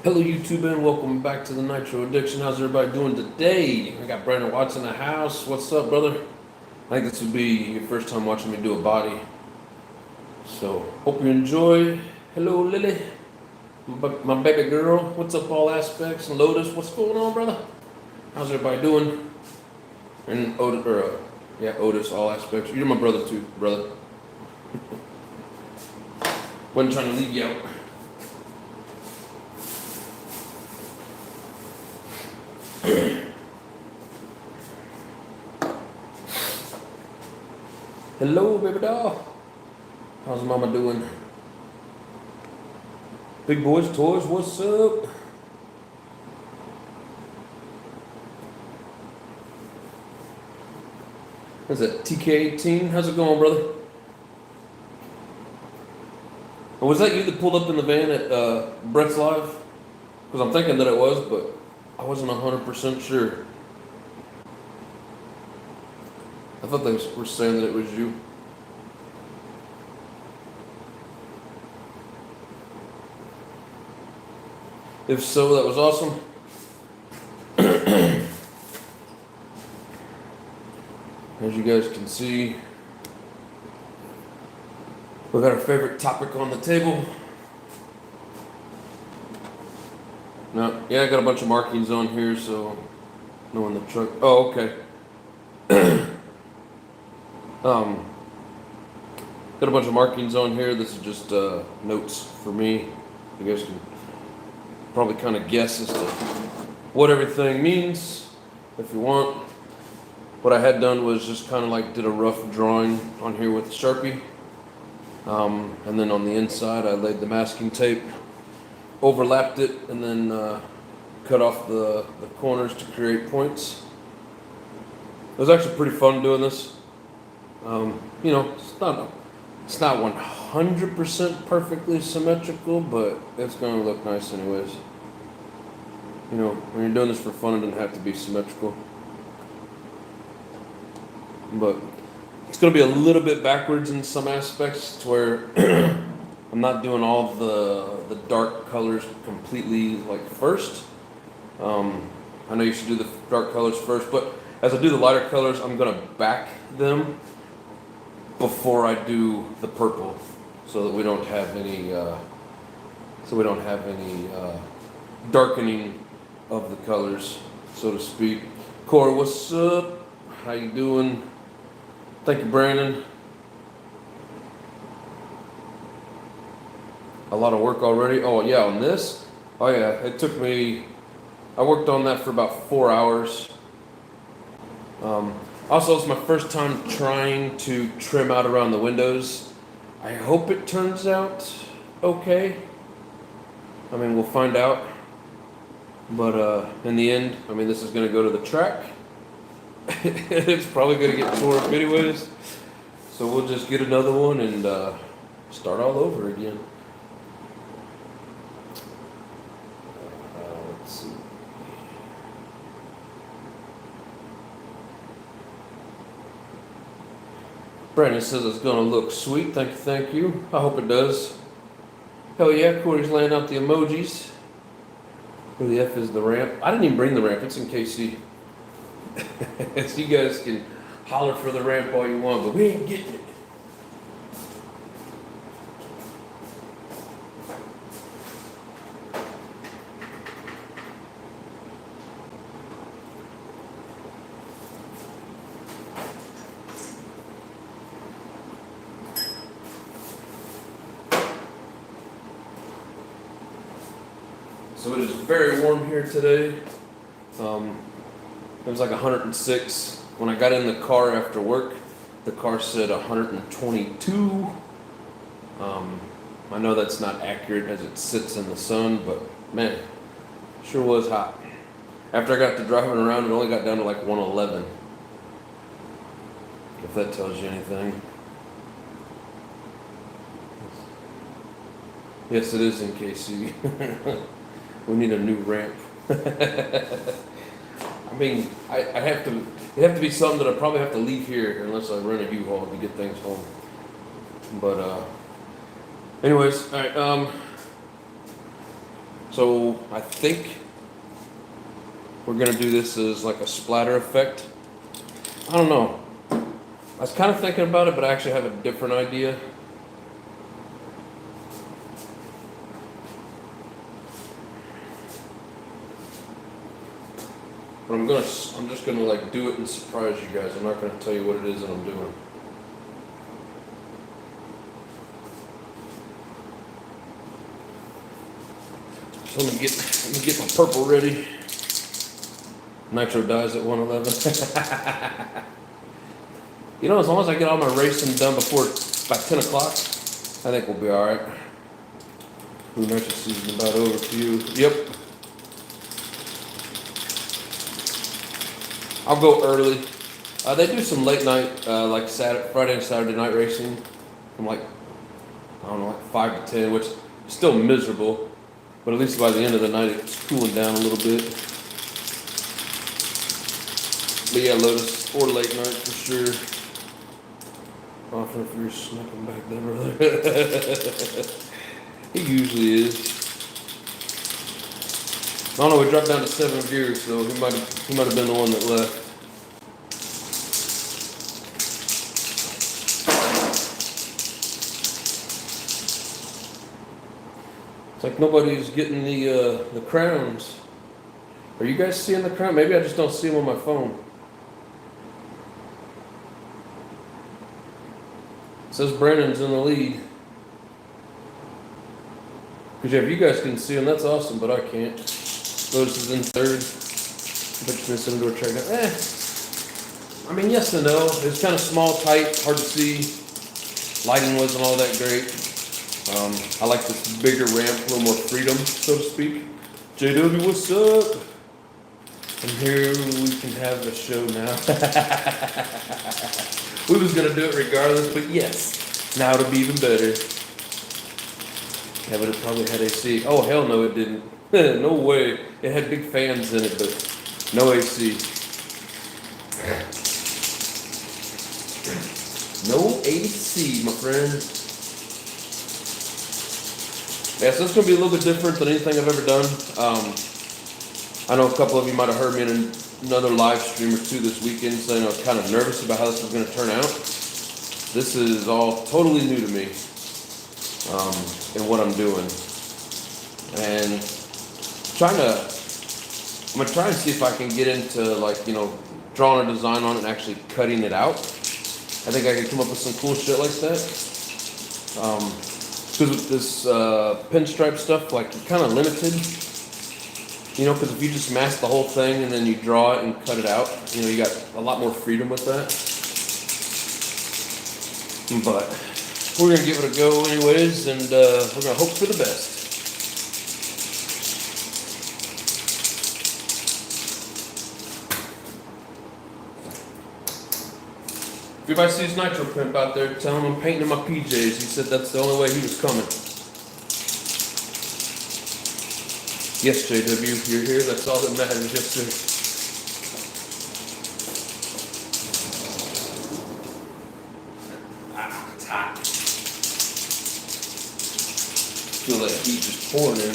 Hello YouTube and welcome back to the Nitro Addiction. How's everybody doing today? I got Brandon Watts in the house. What's up, brother? I think this would be your first time watching me do a body. So, hope you enjoy. Hello, Lily. My baby girl. What's up, all aspects? And Lotus, what's going on, brother? How's everybody doing? And Otis, all aspects. You're my brother too, brother. Wasn't trying to leave you out. Hello, baby doll. How's mama doing? Big boys toys, what's up? What's that, TK18? How's it going, brother? Or was that you that pulled up in the van at Brett's Live? Because I'm thinking that it was, but I wasn't 100% sure. I thought they were saying that it was you. If so, that was awesome. As you guys can see, we got our favorite topic on the table. No, yeah, I got a bunch of markings on here, so knowing the truck. Oh, okay. Got a bunch of markings on here. This is just notes for me. You guys can probably kind of guess as to what everything means if you want. What I had done was just kind of like did a rough drawing on here with Sharpie. And then on the inside I laid the masking tape, overlapped it, and then cut off the corners to create points. It was actually pretty fun doing this. You know, it's not 100% perfectly symmetrical, but it's going to look nice anyways. You know, when you're doing this for fun, it doesn't have to be symmetrical. But it's going to be a little bit backwards in some aspects, to where I'm not doing all of the dark colors completely like first. I know you should do the dark colors first, but as I do the lighter colors, I'm going to back them before I do the purple, so that we don't have any darkening of the colors, so to speak. Cora, what's up? How you doing? Thank you, Brandon. A lot of work already. Oh yeah, on this. Oh yeah, it took me. I worked on that for about 4 hours. Also, it's my first time trying to trim out around the windows. I hope it turns out okay. I mean, we'll find out. But in the end, I mean, this is going to go to the track. It's probably going to get tore up anyways. So we'll just get another one and start all over again. Let's see. Brandon says it's going to look sweet. Thank you. I hope it does. Hell yeah, Corey's laying out the emojis. Where the F is the ramp. I didn't even bring the ramp. It's in KC. So you guys can holler for the ramp all you want, but we ain't getting it. So it is very warm here today. It was like 106. When I got in the car after work, the car said 122. I know that's not accurate as it sits in the sun, but man, sure was hot. After I got to driving around, it only got down to like 111. If that tells you anything. Yes, it is in KC. We need a new ramp. I mean, I have to. It have to be something that I probably have to leave here unless I rent a U-Haul to get things home. But anyways, all right. So I think we're gonna do this as like a splatter effect. I don't know. I was kind of thinking about it, but I actually have a different idea. But I'm just gonna like do it and surprise you guys. I'm not gonna tell you what it is that I'm doing. So let me get my purple ready. Nitro dies at 111. You know, as long as I get all my racing done before by 10 o'clock, I think we'll be all right. Ooh, nitro season about over to you. Yep. I'll go early. They do some late night, like Friday and Saturday night racing from like, I don't know, like 5 to 10, which is still miserable, but at least by the end of the night it's cooling down a little bit. But yeah, Lotus, or late night for sure. I don't know if you're snapping back there, brother. He usually is. I don't know, we dropped down to 7 gears, so he might have been the one that left. It's like nobody's getting the crowns. Are you guys seeing the crown? Maybe I just don't see them on my phone. It says Brandon's in the lead. Because if you guys can see him, that's awesome, but I can't. Lotus is in third. But you missed indoor track now. I mean, yes and no. It's kind of small, tight, hard to see. Lighting wasn't all that great. I like this bigger ramp, a little more freedom, so to speak. JW, what's up? And here we can have a show now. We was gonna do it regardless, but yes, now it'll be even better. Yeah, but it probably had AC. Oh, hell no, it didn't. No way. It had big fans in it, but no AC. No AC, my friend. Yeah, so it's going to be a little bit different than anything I've ever done. I know a couple of you might have heard me in another live stream or two this weekend saying I was kind of nervous about how this was going to turn out. This is all totally new to me in what I'm doing. And I'm going to try and see if I can get into like, drawing a design on it and actually cutting it out. I think I could come up with some cool shit like that. Because with this pinstripe stuff, like you're kind of limited. Because if you just mask the whole thing and then you draw it and cut it out, you got a lot more freedom with that. But we're going to give it a go anyways, and we're going to hope for the best. If anybody sees Nitro Pimp out there, tell him I'm painting in my PJs. He said that's the only way he was coming. Yes, JW, you're here. That's all that matters. Yes, sir. It's hot. Feel that heat just pouring in.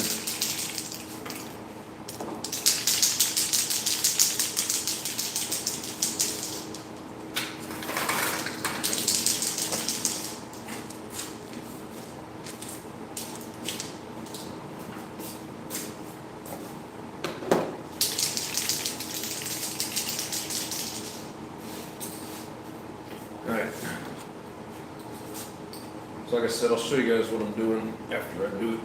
Alright. So like I said, I'll show you guys what I'm doing after I do it.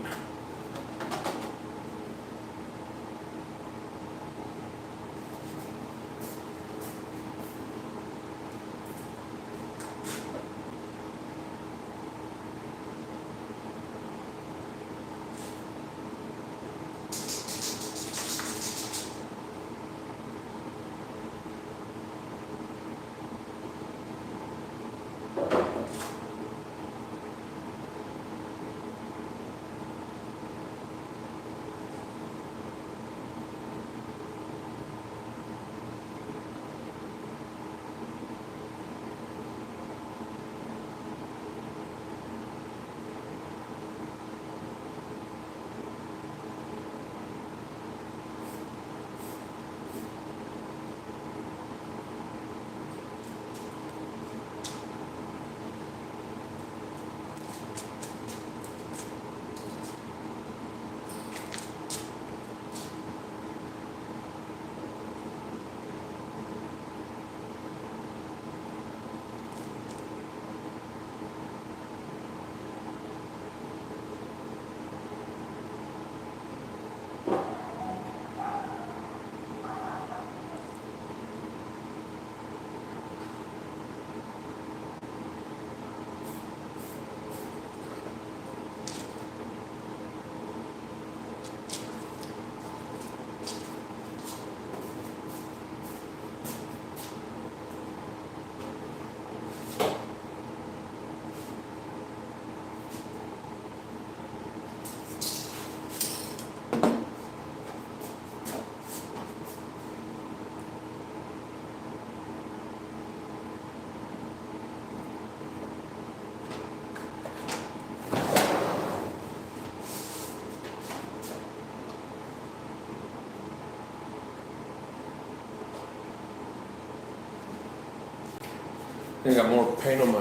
I got more paint on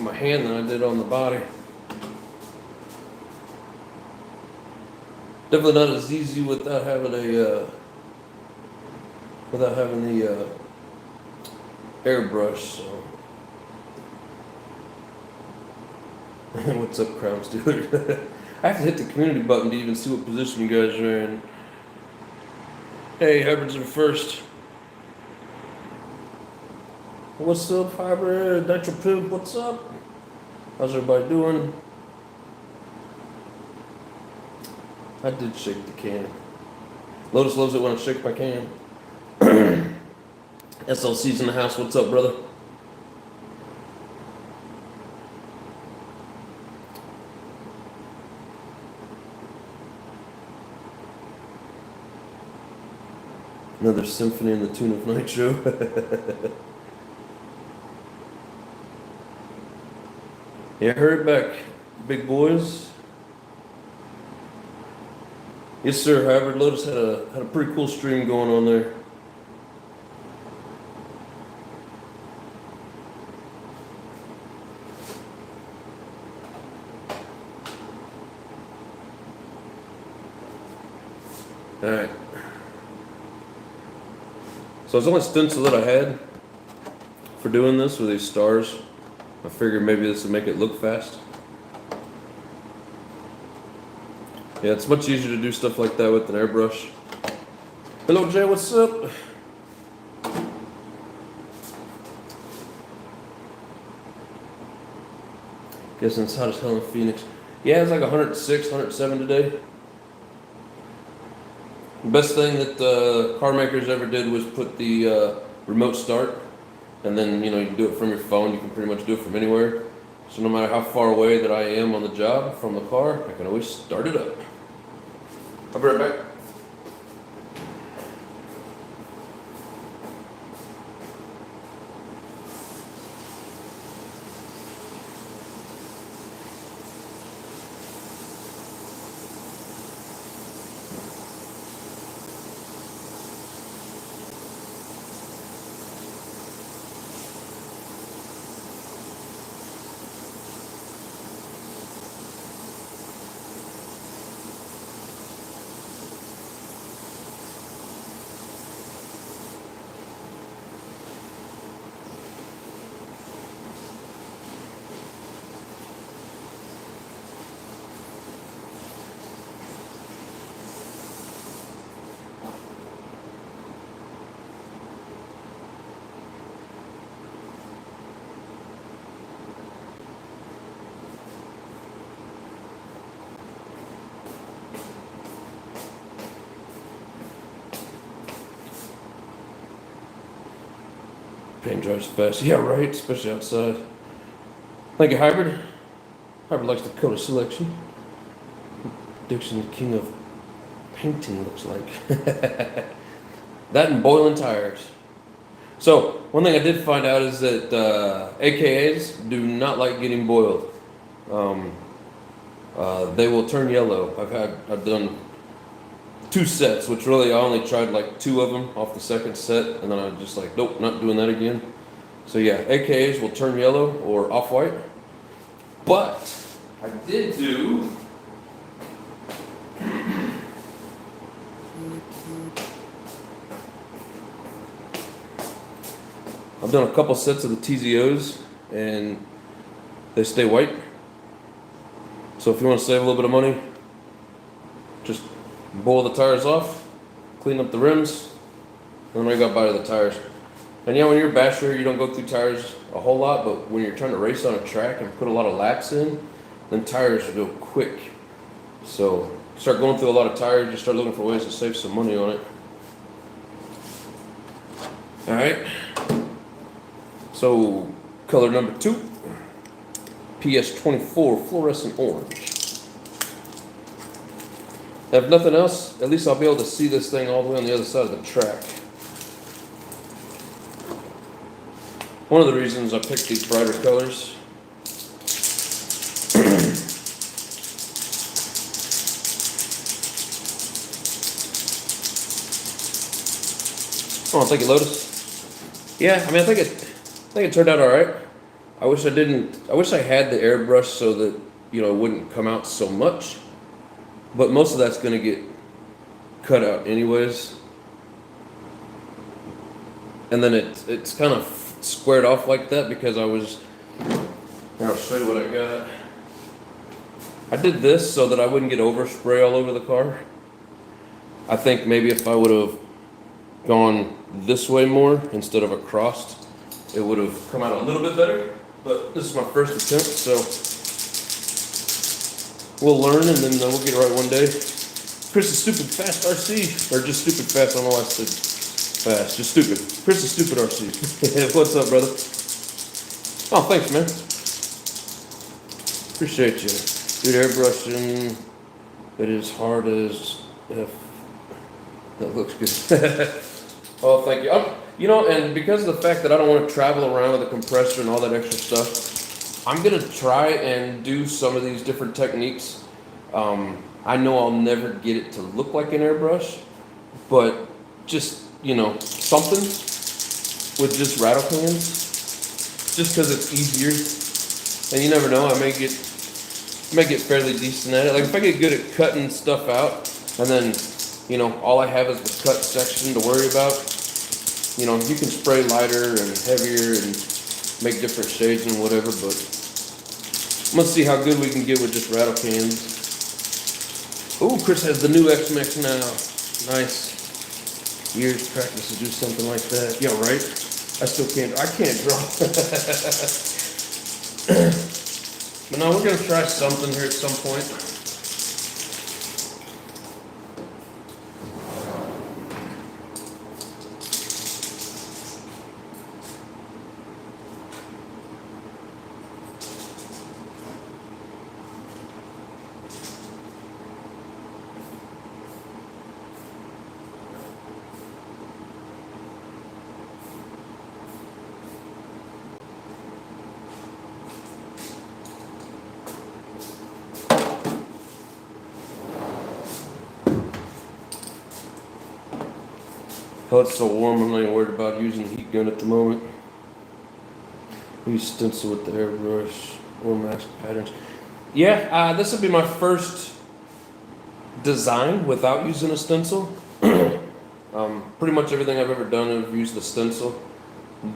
my hand than I did on the body. Definitely not as easy without having the airbrush. So, what's up, Crown Stewart? I have to hit the community button to even see what position you guys are in. Hey, hybrids are first. What's up, hybrid? Nitro Pimp, what's up? How's everybody doing? I did shake the can. Lotus loves it when I shake my can. SLC's in the house. What's up, brother? Another symphony in the tune of Nitro. Yeah, hurry back, big boys. Yes, sir. Hybrid Lotus had a pretty cool stream going on there. All right. So it's only stencil that I had for doing this with these stars. I figured maybe this would make it look fast. Yeah, it's much easier to do stuff like that with an airbrush. Hello, Jay, what's up? Guessing it's hot as hell in Phoenix. Yeah, it's like 106, 107 today. The best thing that car makers ever did was put the remote start. And then, you can do it from your phone. You can pretty much do it from anywhere. So no matter how far away that I am on the job from the car, I can always start it up. I'll be right back. Paint dries fast. Yeah, right, especially outside. Thank you, Hybrid. Hybrid likes the color selection. Dixon, the king of painting, looks like. That and boiling tires. So, one thing I did find out is that AKAs do not like getting boiled. They will turn yellow. I've done 2 sets, which really I only tried like 2 of them off the second set, and then I was just like, nope, not doing that again. So yeah, AKAs will turn yellow or off-white. But I did do I've done a couple sets of the TZOs and they stay white. So if you want to save a little bit of money, just boil the tires off, clean up the rims, and then you got by the tires. And yeah, when you're a basher, you don't go through tires a whole lot, but when you're trying to race on a track and put a lot of laps in, then tires go quick. So start going through a lot of tires, just start looking for ways to save some money on it. All right. So color number 2, PS24 fluorescent orange. If nothing else, at least I'll be able to see this thing all the way on the other side of the track. One of the reasons I picked these brighter colors. Oh, thank you, Lotus. Yeah, I mean, I think it turned out all right. I wish I didn't. I wish I had the airbrush so that it wouldn't come out so much. But most of that's gonna get cut out anyways. And then it's kind of squared off like that because I was. Here, I'll show you what I got. I did this so that I wouldn't get overspray all over the car. I think maybe if I would have gone this way more instead of across, it would have come out a little bit better. But this is my first attempt, so we'll learn and then we'll get it right one day. Chris is stupid fast RC, or just stupid fast. I don't know why I said fast, just stupid. Chris is stupid RC. What's up, brother? Oh, thanks, man. Appreciate you. Dude, airbrushing, it is hard as F. That looks good. Oh, thank you. And because of the fact that I don't want to travel around with a compressor and all that extra stuff, I'm going to try and do some of these different techniques. I know I'll never get it to look like an airbrush, but just, something with just rattle cans, just because it's easier. And you never know, I may get fairly decent at it. Like if I get good at cutting stuff out, and then, all I have is the cut section to worry about, you can spray lighter and heavier and make different shades and whatever, but let's see how good we can get with just rattle cans. Ooh, Chris has the new X-Max now. Nice. Years practice to do something like that. Yeah, right? I can't draw. But no, we're going to try something here at some point. Oh, it's so warm, I'm not even worried about using the heat gun at the moment. Use stencil with the airbrush or mask patterns. Yeah, this will be my first design without using a stencil. Pretty much everything I've ever done, I've used the stencil.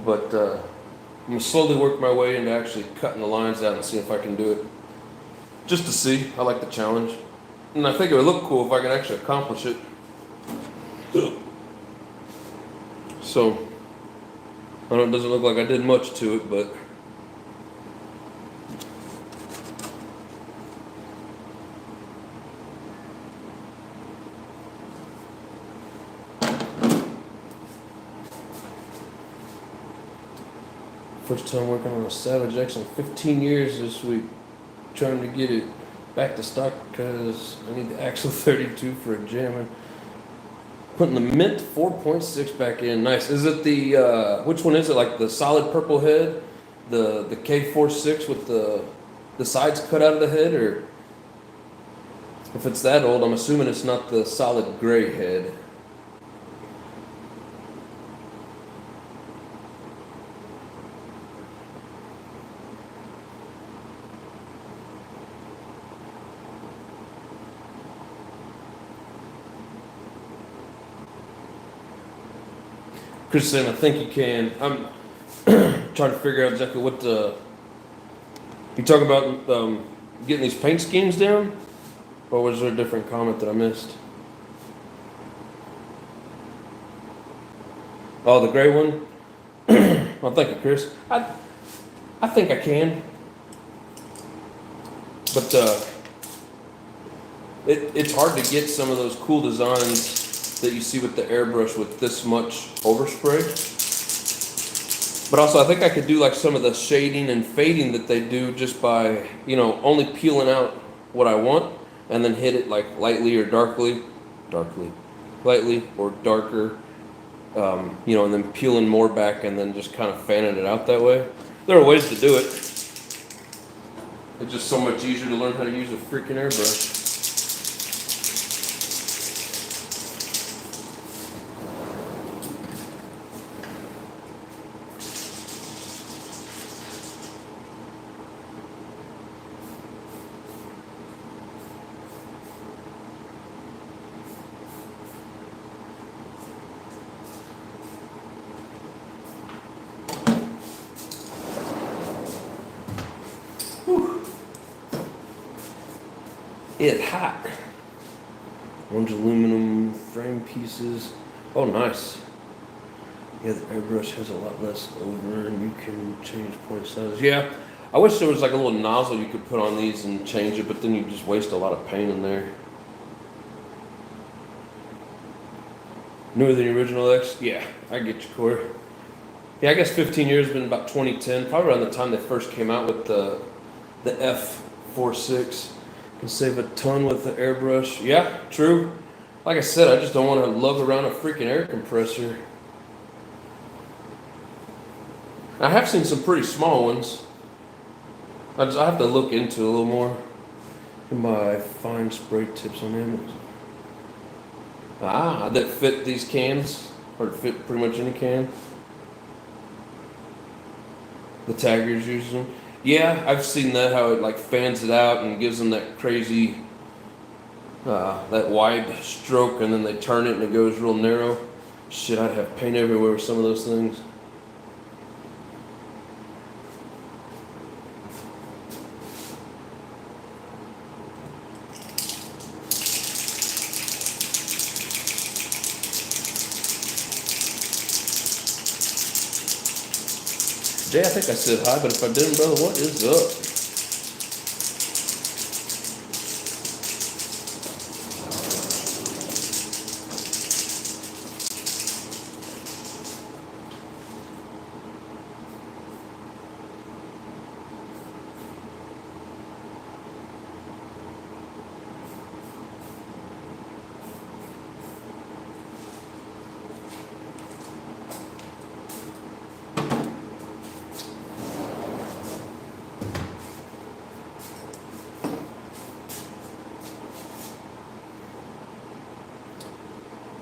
But I'm going to slowly work my way into actually cutting the lines out and see if I can do it. Just to see, I like the challenge. And I think it would look cool if I could actually accomplish it. So, I know it doesn't look like I did much to it, but first time working on a Savage X in 15 years this week, trying to get it back to stock because I need the Axle 32 for a jamming. Putting the Mint 4.6 back in. Nice. Is it the, which one is it? Like the solid purple head? The K46 with the sides cut out of the head? Or if it's that old, I'm assuming it's not the solid gray head. Chris saying, I think you can. I'm trying to figure out exactly what the... You talking about getting these paint schemes down? Or was there a different comment that I missed? Oh, the gray one? Well, thank you, Chris. I think I can. But it's hard to get some of those cool designs that you see with the airbrush with this much overspray. But also I think I could do like some of the shading and fading that they do just by, only peeling out what I want and then hit it like lightly or lightly or darker, and then peeling more back and then just kind of fanning it out that way. There are ways to do it. It's just so much easier to learn how to use a freaking airbrush. Whew. It's hot. Orange aluminum frame pieces. Oh, nice. Yeah, the airbrush has a lot less over, and you can change point sizes. Yeah, I wish there was like a little nozzle you could put on these and change it, but then you just waste a lot of paint in there. Newer than the original X? Yeah, I get you, Corey. Yeah, I guess 15 years has been about 2010, probably around the time they first came out with the F46. Can save a ton with the airbrush. Yeah, true. Like I said, I just don't want to lug around a freaking air compressor. I have seen some pretty small ones. I have to look into it a little more. My fine spray tips on Amazon. Ah, that fit these cans, or fit pretty much any can. The taggers use them. Yeah, I've seen that, how it like fans it out and gives them that crazy, that wide stroke, and then they turn it and it goes real narrow. Shit, I'd have paint everywhere with some of those things. Jay, I think I said hi, but if I didn't, brother, what is up?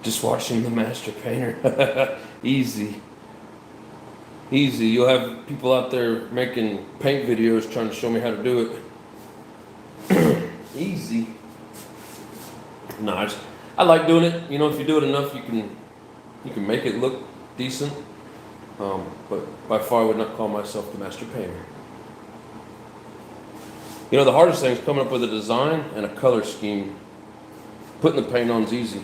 Just watching the master painter. Easy. Easy. You'll have people out there making paint videos trying to show me how to do it. Easy. No, I like doing it. You know, if you do it enough, you can make it look decent. But by far I would not call myself the master painter. You know, the hardest thing is coming up with a design and a color scheme. Putting the paint on is easy.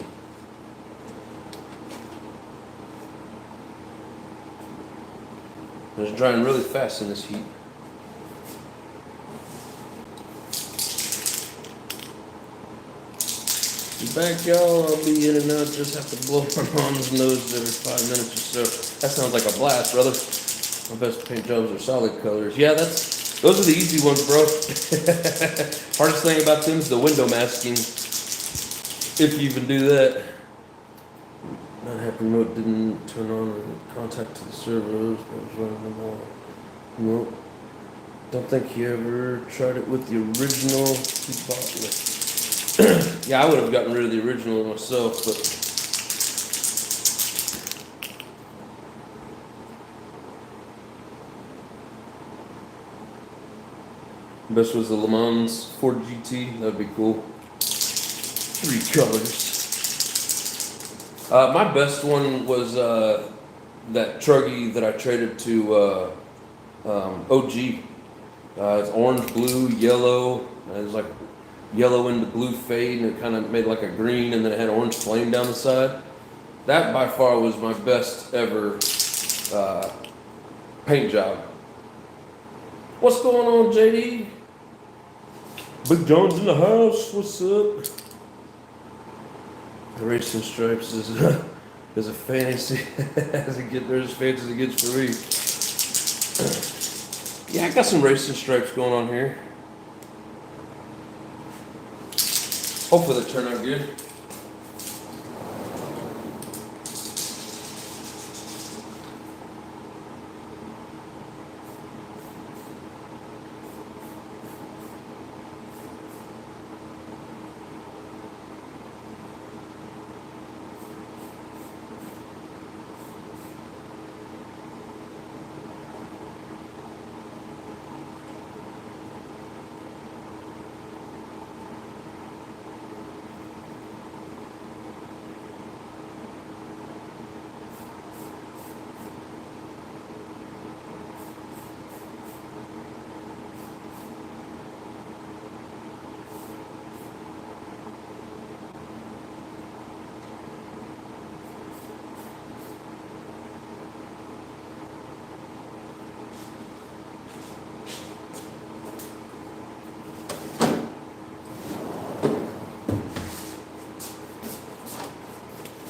It's drying really fast in this heat. Be back, y'all. I'll be in and out. Just have to blow my mom's nose every 5 minutes or so. That sounds like a blast, brother. My best paint jobs are solid colors. Yeah, those are the easy ones, bro. Hardest thing about them is the window masking. If you even do that. Not happy remote didn't turn on contact to the servers. I was running them all. Nope. Don't think he ever tried it with the original he bought with. Yeah, I would have gotten rid of the original myself, but best was the Le Mans Ford GT. That'd be cool. 3 colors. My best one was that Truggy that I traded to OG. It's orange, blue, yellow. It was like yellow into blue fade, and it kind of made like a green, and then it had orange flame down the side. That by far was my best ever paint job. What's going on, JD? Big John's in the house. What's up? The racing stripes is a fantasy as it gets, they're as fancy as it gets for me. Yeah, I got some racing stripes going on here. Hopefully they turn out good.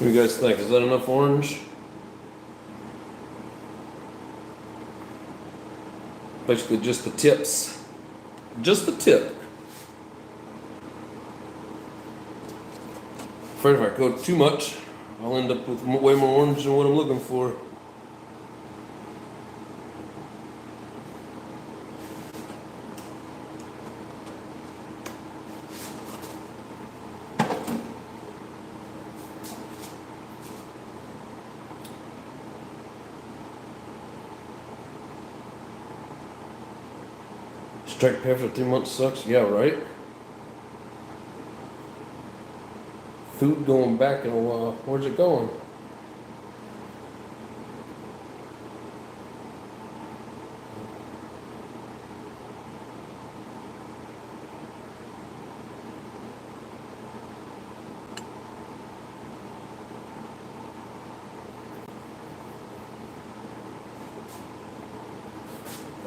do you guys think? Is that enough orange? Basically just the tips. Just the tip. Afraid if I go too much, I'll end up with way more orange than what I'm looking for. Straight pay for 3 months sucks? Yeah, right? Food going back in a while. Where's it going?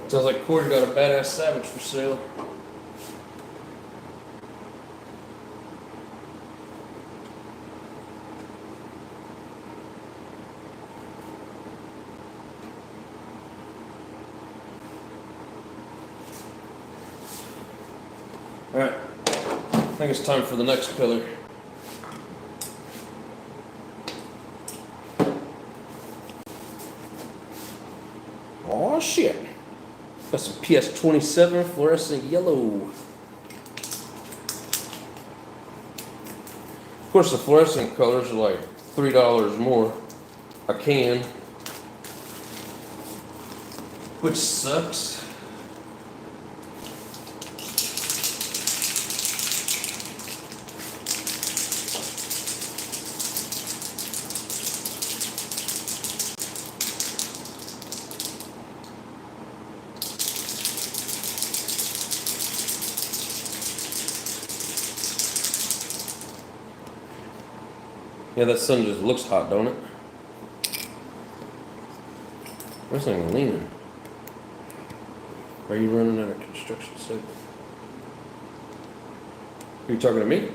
Sounds like Corey got a badass Savage for sale. Alright, I think it's time for the next color. Oh shit. Got some PS27 fluorescent yellow. Of course, the fluorescent colors are like $3 more a can, which sucks. Yeah, that sun just looks hot, don't it? Where's that thing leaning? Are you running out of construction site? Are you talking to me?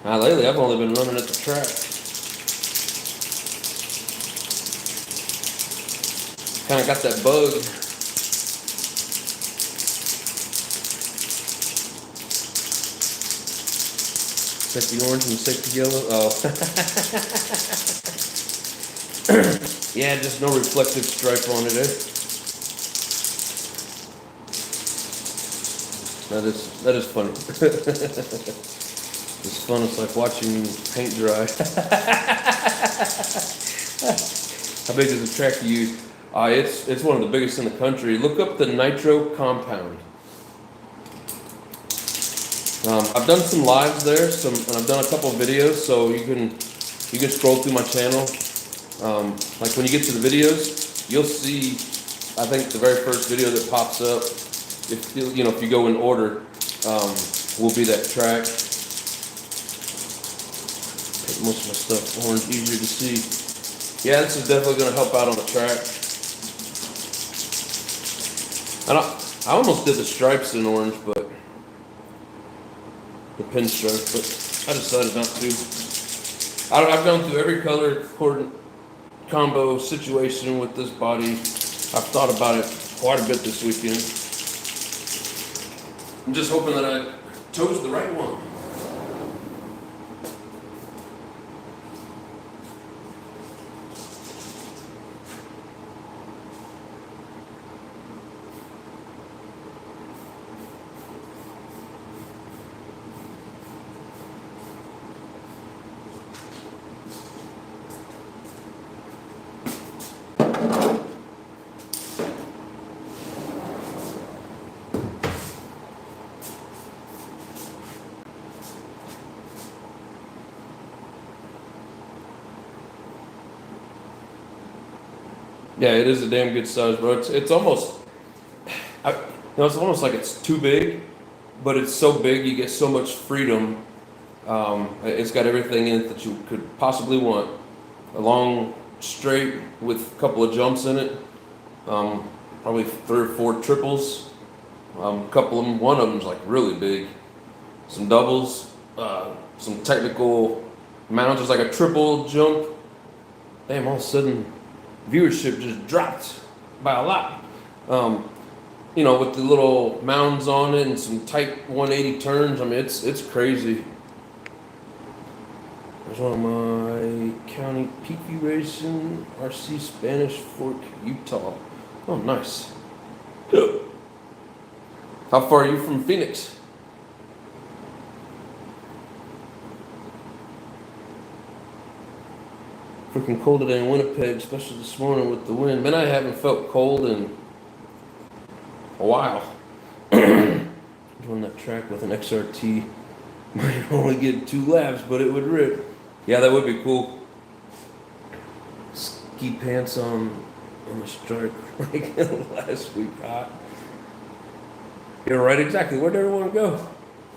Lately I've only been running at the track. Kind of got that bug. Take the orange and take the yellow. Oh. Yeah, just no reflective stripe on it, eh? That is funny. It's fun. It's like watching paint dry. How big is the track you use? It's one of the biggest in the country. Look up the Nitro compound. I've done some lives there, and I've done a couple of videos, so you can scroll through my channel. Like when you get to the videos, you'll see, I think the very first video that pops up, if you go in order, will be that track. Make most of my stuff orange, easier to see. Yeah, this is definitely going to help out on the track. I almost did the stripes in orange, but the pinstripe, but I decided not to. I've gone through every color combo situation with this body. I've thought about it quite a bit this weekend. I'm just hoping that I chose the right one. Yeah, it is a damn good size, bro. It's almost, it's almost like it's too big, but it's so big you get so much freedom. It's got everything in it that you could possibly want. A long straight with a couple of jumps in it. probably 3 or 4 triples. A couple of them, one of them's like really big. Some doubles, some technical mounts. There's like a triple jump. Damn, all of a sudden, viewership just dropped by a lot. You know, with the little mounds on it and some tight 180 turns. I mean, it's crazy. There's one of my county Peaky Racing RC Spanish Fork, Utah. Oh, nice. How far are you from Phoenix? Freaking cold today in Winnipeg, especially this morning with the wind. Man, I haven't felt cold in a while. Doing that track with an XRT might only get 2 laps, but it would rip. Yeah, that would be cool. Ski pants on the strike like last week. Hot. You're right, exactly. Where'd everyone go?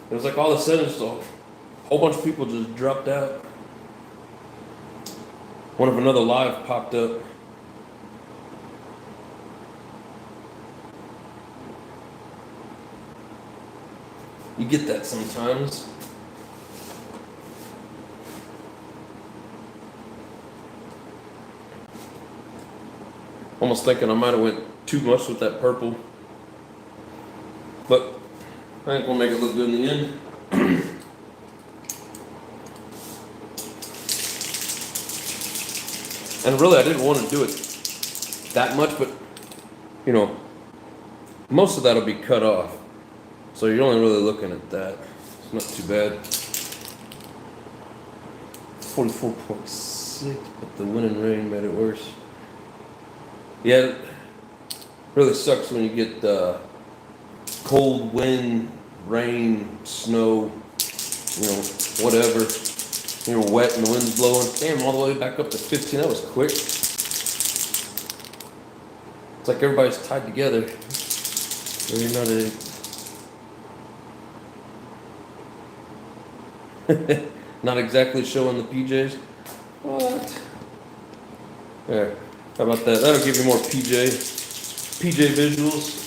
It was like all of a sudden, so a whole bunch of people just dropped out. One of another live popped up. You get that sometimes. Almost thinking I might have went too much with that purple. But I think we'll make it look good in the end. And really, I didn't want to do it that much, but, you know, most of that will be cut off. So you're only really looking at that. It's not too bad. 44.6, but the wind and rain made it worse. Yeah, it really sucks when you get cold wind, rain, snow, you know, whatever. You're wet and the wind's blowing. Damn, all the way back up to 15. That was quick. It's like everybody's tied together. You're not not exactly showing the PJs. What? There. How about that? That'll give you more PJ visuals.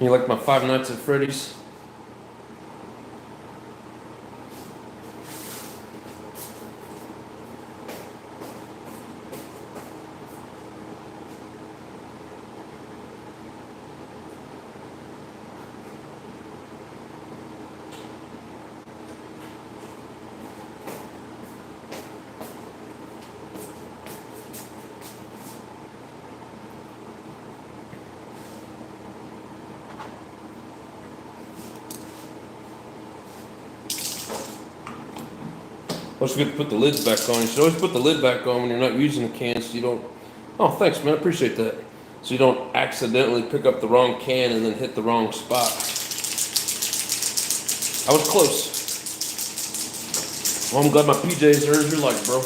You like my Five Nights at Freddy's? Let's forget to put the lids back on. You should always put the lid back on when you're not using the can so you don't... Oh, thanks, man. I appreciate that. So you don't accidentally pick up the wrong can and then hit the wrong spot. I was close. Well, I'm glad my PJs earned your life, bro.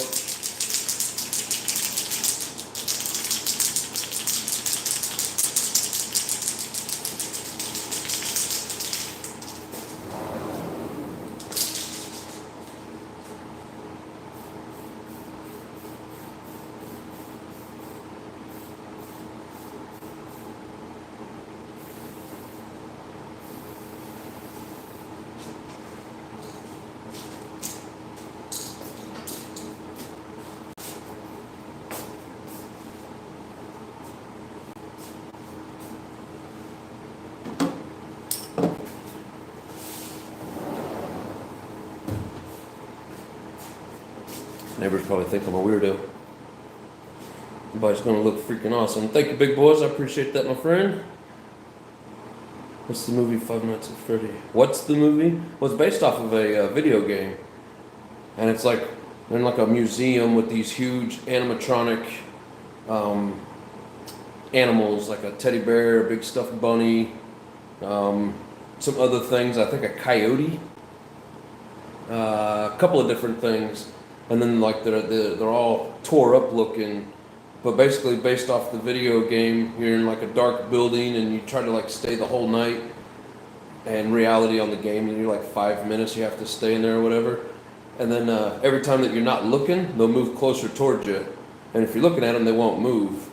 Neighbors probably think I'm a weirdo. Everybody's gonna look freaking awesome. Thank you, big boys. I appreciate that, my friend. What's the movie Five Nights at Freddy? What's the movie? Well, it's based off of a video game. And it's like, they're in like a museum with these huge animatronic animals like a teddy bear, a big stuffed bunny, some other things. I think a coyote, a couple of different things, and then like they're all tore up looking. But basically, based off the video game, you're in like a dark building and you try to like stay the whole night. And reality on the game, and you're like 5 minutes you have to stay in there or whatever. And then every time that you're not looking, they'll move closer towards you. And if you're looking at them, they won't move.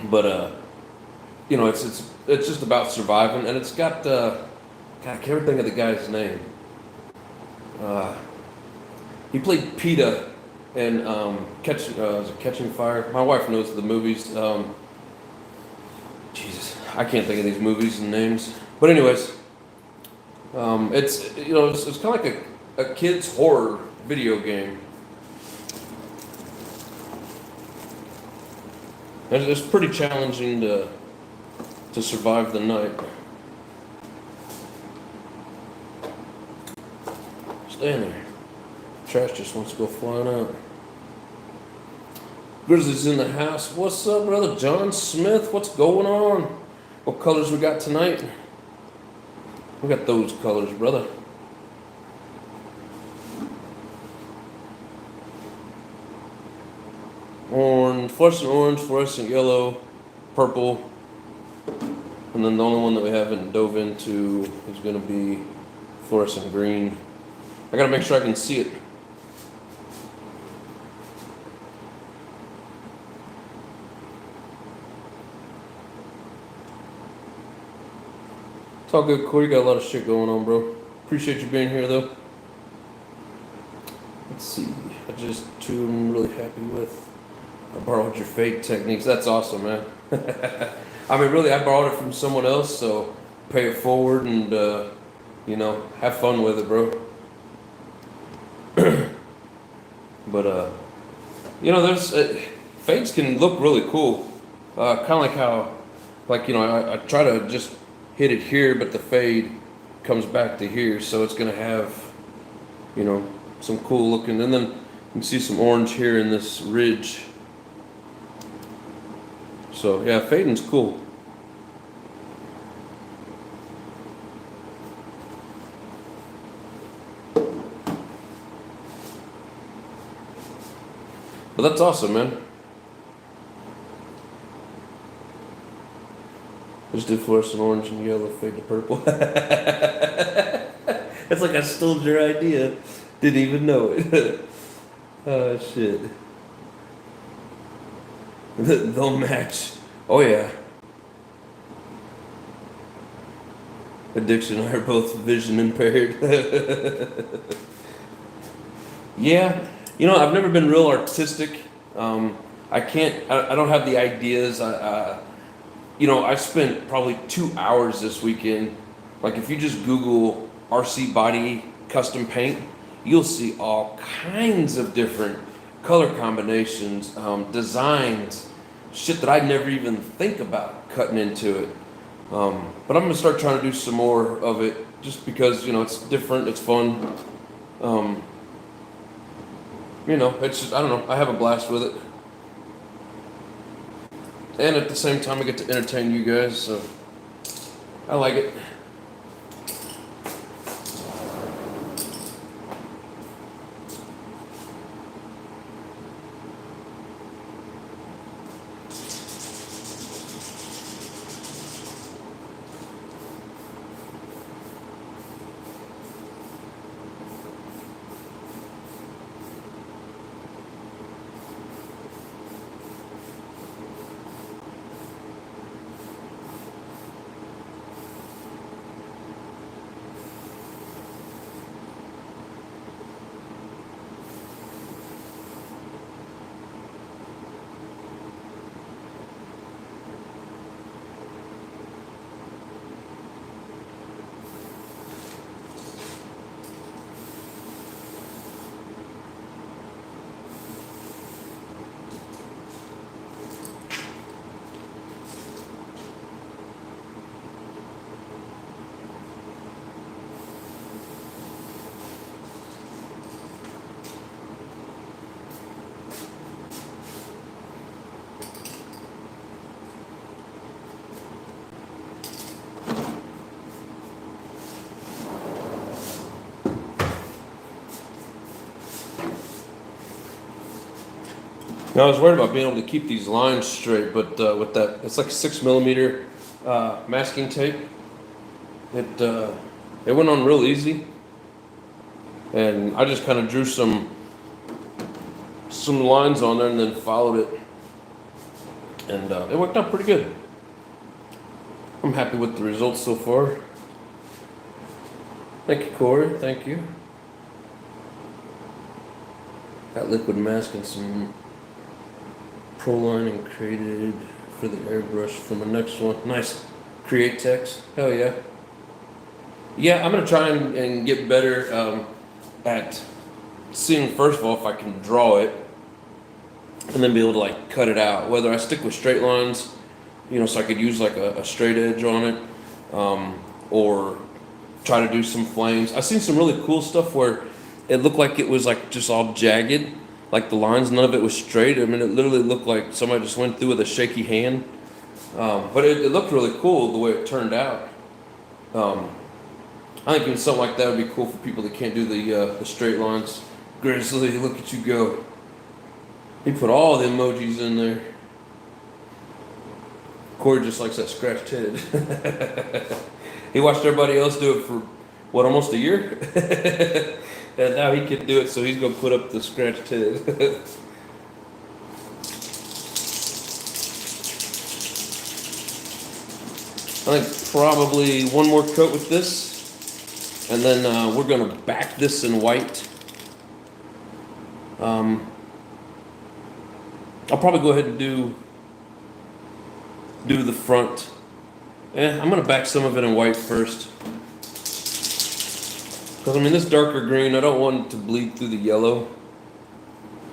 But you know, it's just about surviving, and it's got God, I can't think of the guy's name. He played PETA in Catching Fire. My wife knows the movies. Jesus, I can't think of these movies and names. But anyways, it's it's kind of like a kid's horror video game. It's pretty challenging to survive the night. Stay in there. Trash just wants to go flying out. Grizzly's in the house. What's up, brother? John Smith, what's going on? What colors we got tonight? We got those colors, brother. Orange, fluorescent yellow, purple. And then the only one that we haven't dove into is going to be fluorescent green. I got to make sure I can see it. It's all good, Corey. You got a lot of shit going on, bro. Appreciate you being here, though. Let's see. I just two I'm really happy with. I borrowed your fade techniques. That's awesome, man. I mean, really, I borrowed it from someone else, so pay it forward and, have fun with it, bro. But, there's fades can look really cool. Kind of like how, I try to just hit it here, but the fade comes back to here, so it's going to have, some cool looking. And then you can see some orange here in this ridge. So, yeah, fading's cool. But that's awesome, man. Just do fluorescent orange and yellow, fade to purple. It's like I stole your idea. Didn't even know it. Oh, shit. They'll match. Oh, yeah. Addiction and I are both vision impaired. Yeah. I've never been real artistic. I don't have the ideas. I spent probably 2 hours this weekend. Like, if you just Google RC body custom paint, you'll see all kinds of different color combinations, designs, shit that I'd never even think about cutting into it. But I'm going to start trying to do some more of it just because, it's different, it's fun. It's just, I don't know, I have a blast with it. And at the same time, I get to entertain you guys, so I like it. Now, I was worried about being able to keep these lines straight, but with that, it's like 6mm masking tape. It went on real easy, and I just kind of drew some lines on there and then followed it, and it worked out pretty good. I'm happy with the results so far. Thank you, Corey. Thank you. Got liquid mask and some pro lining created for the airbrush for my next one. Nice. Create text. Hell yeah. Yeah, I'm going to try and get better at seeing, first of all, if I can draw it and then be able to like cut it out. Whether I stick with straight lines, you know, so I could use like a straight edge on it, or try to do some flames. I've seen some really cool stuff where it looked like it was like just all jagged, like the lines, none of it was straight. I mean, it literally looked like somebody just went through with a shaky hand. But it looked really cool the way it turned out. I think even something like that would be cool for people that can't do the straight lines. Grizzly, look at you go. He put all the emojis in there. Corey just likes that scratched head. He watched everybody else do it for, what, almost a year? And now he can do it, so he's going to put up the scratched head. I think probably one more coat with this, and then we're going to back this in white. I'll probably go ahead and do the front. I'm going to back some of it in white first. Because, I mean, this darker green, I don't want it to bleed through the yellow.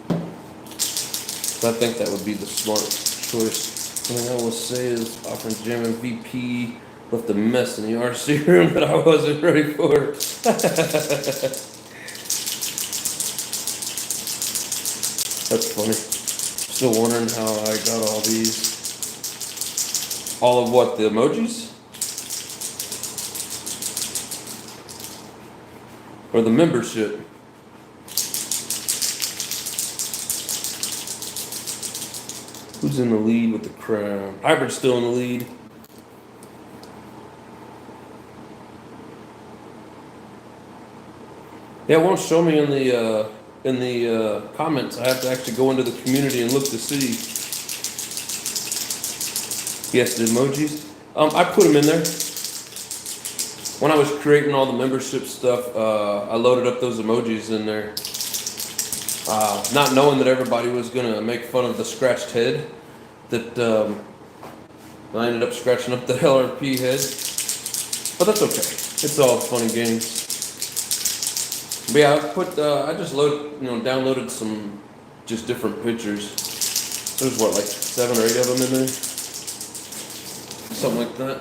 So I think that would be the smart choice. One thing I will say is offering Jam MVP left a mess in the RC room that I wasn't ready for. That's funny. Still wondering how I got all these. All of what? The emojis? Or the membership? Who's in the lead with the crown? Hybrid's still in the lead. Yeah, it won't show me in the comments. I have to actually go into the community and look to see. Yes, the emojis. I put them in there. When I was creating all the membership stuff, I loaded up those emojis in there. Not knowing that everybody was going to make fun of the scratched head. That I ended up scratching up the LRP head. But that's okay. It's all fun and games. But yeah, I just downloaded some just different pictures. There's what, like 7 or 8 of them in there? Something like that.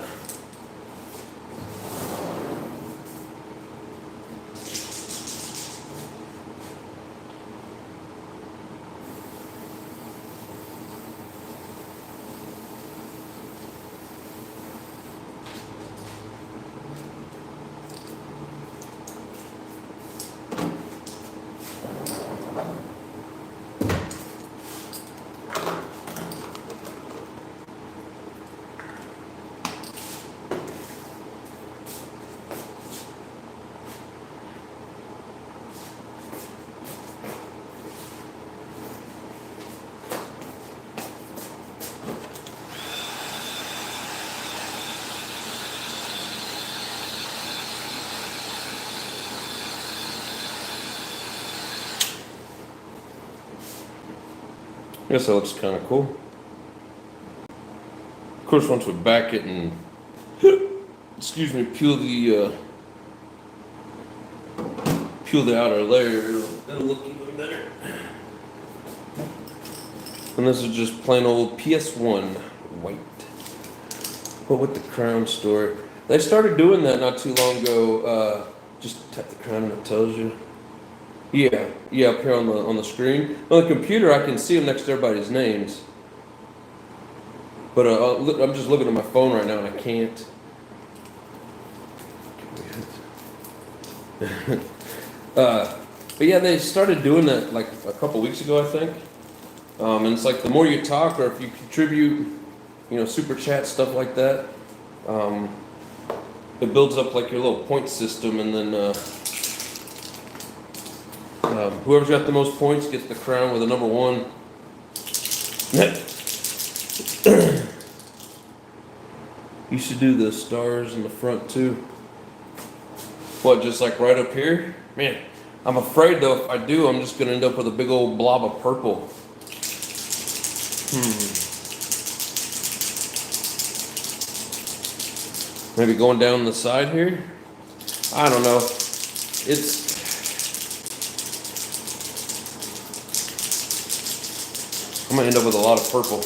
I guess that looks kind of cool. Of course, once we back it and peel the outer layer, it'll look even better. And this is just plain old PS1 white. But with the crown story, they started doing that not too long ago. Just tap the crown and it tells you. Yeah, up here on the screen. On the computer, I can see them next to everybody's names. But I'm just looking at my phone right now, and I can't. But yeah, they started doing that like a couple weeks ago, I think. And it's like the more you talk, or if you contribute, super chat, stuff like that, it builds up like your little point system, and then whoever's got the most points gets the crown with a number 1. You should do the stars in the front too. What, just like right up here? Man, I'm afraid though if I do, I'm just gonna end up with a big old blob of purple. Maybe going down the side here? I don't know. I'm gonna end up with a lot of purple.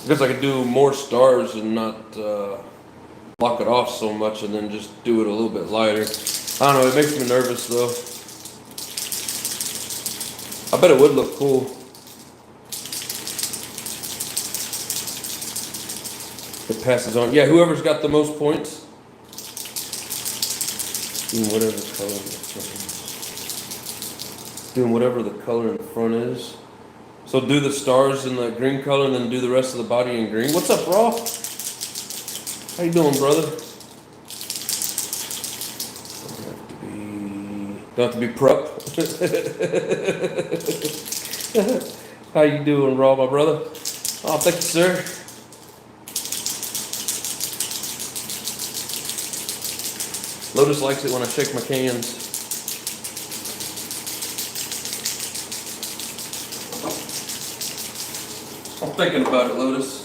I guess I could do more stars and not block it off so much, and then just do it a little bit lighter. I don't know, it makes me nervous though. I bet it would look cool. It passes on. Yeah, whoever's got the most points. Doing whatever the color in the front is. Doing whatever the color in the front is. So do the stars in the green color and then do the rest of the body in green. What's up, Raw? How you doing, brother? Don't have to be prep. How you doing, Raw, my brother? Oh, thank you, sir. Lotus likes it when I shake my cans. I'm thinking about it, Lotus.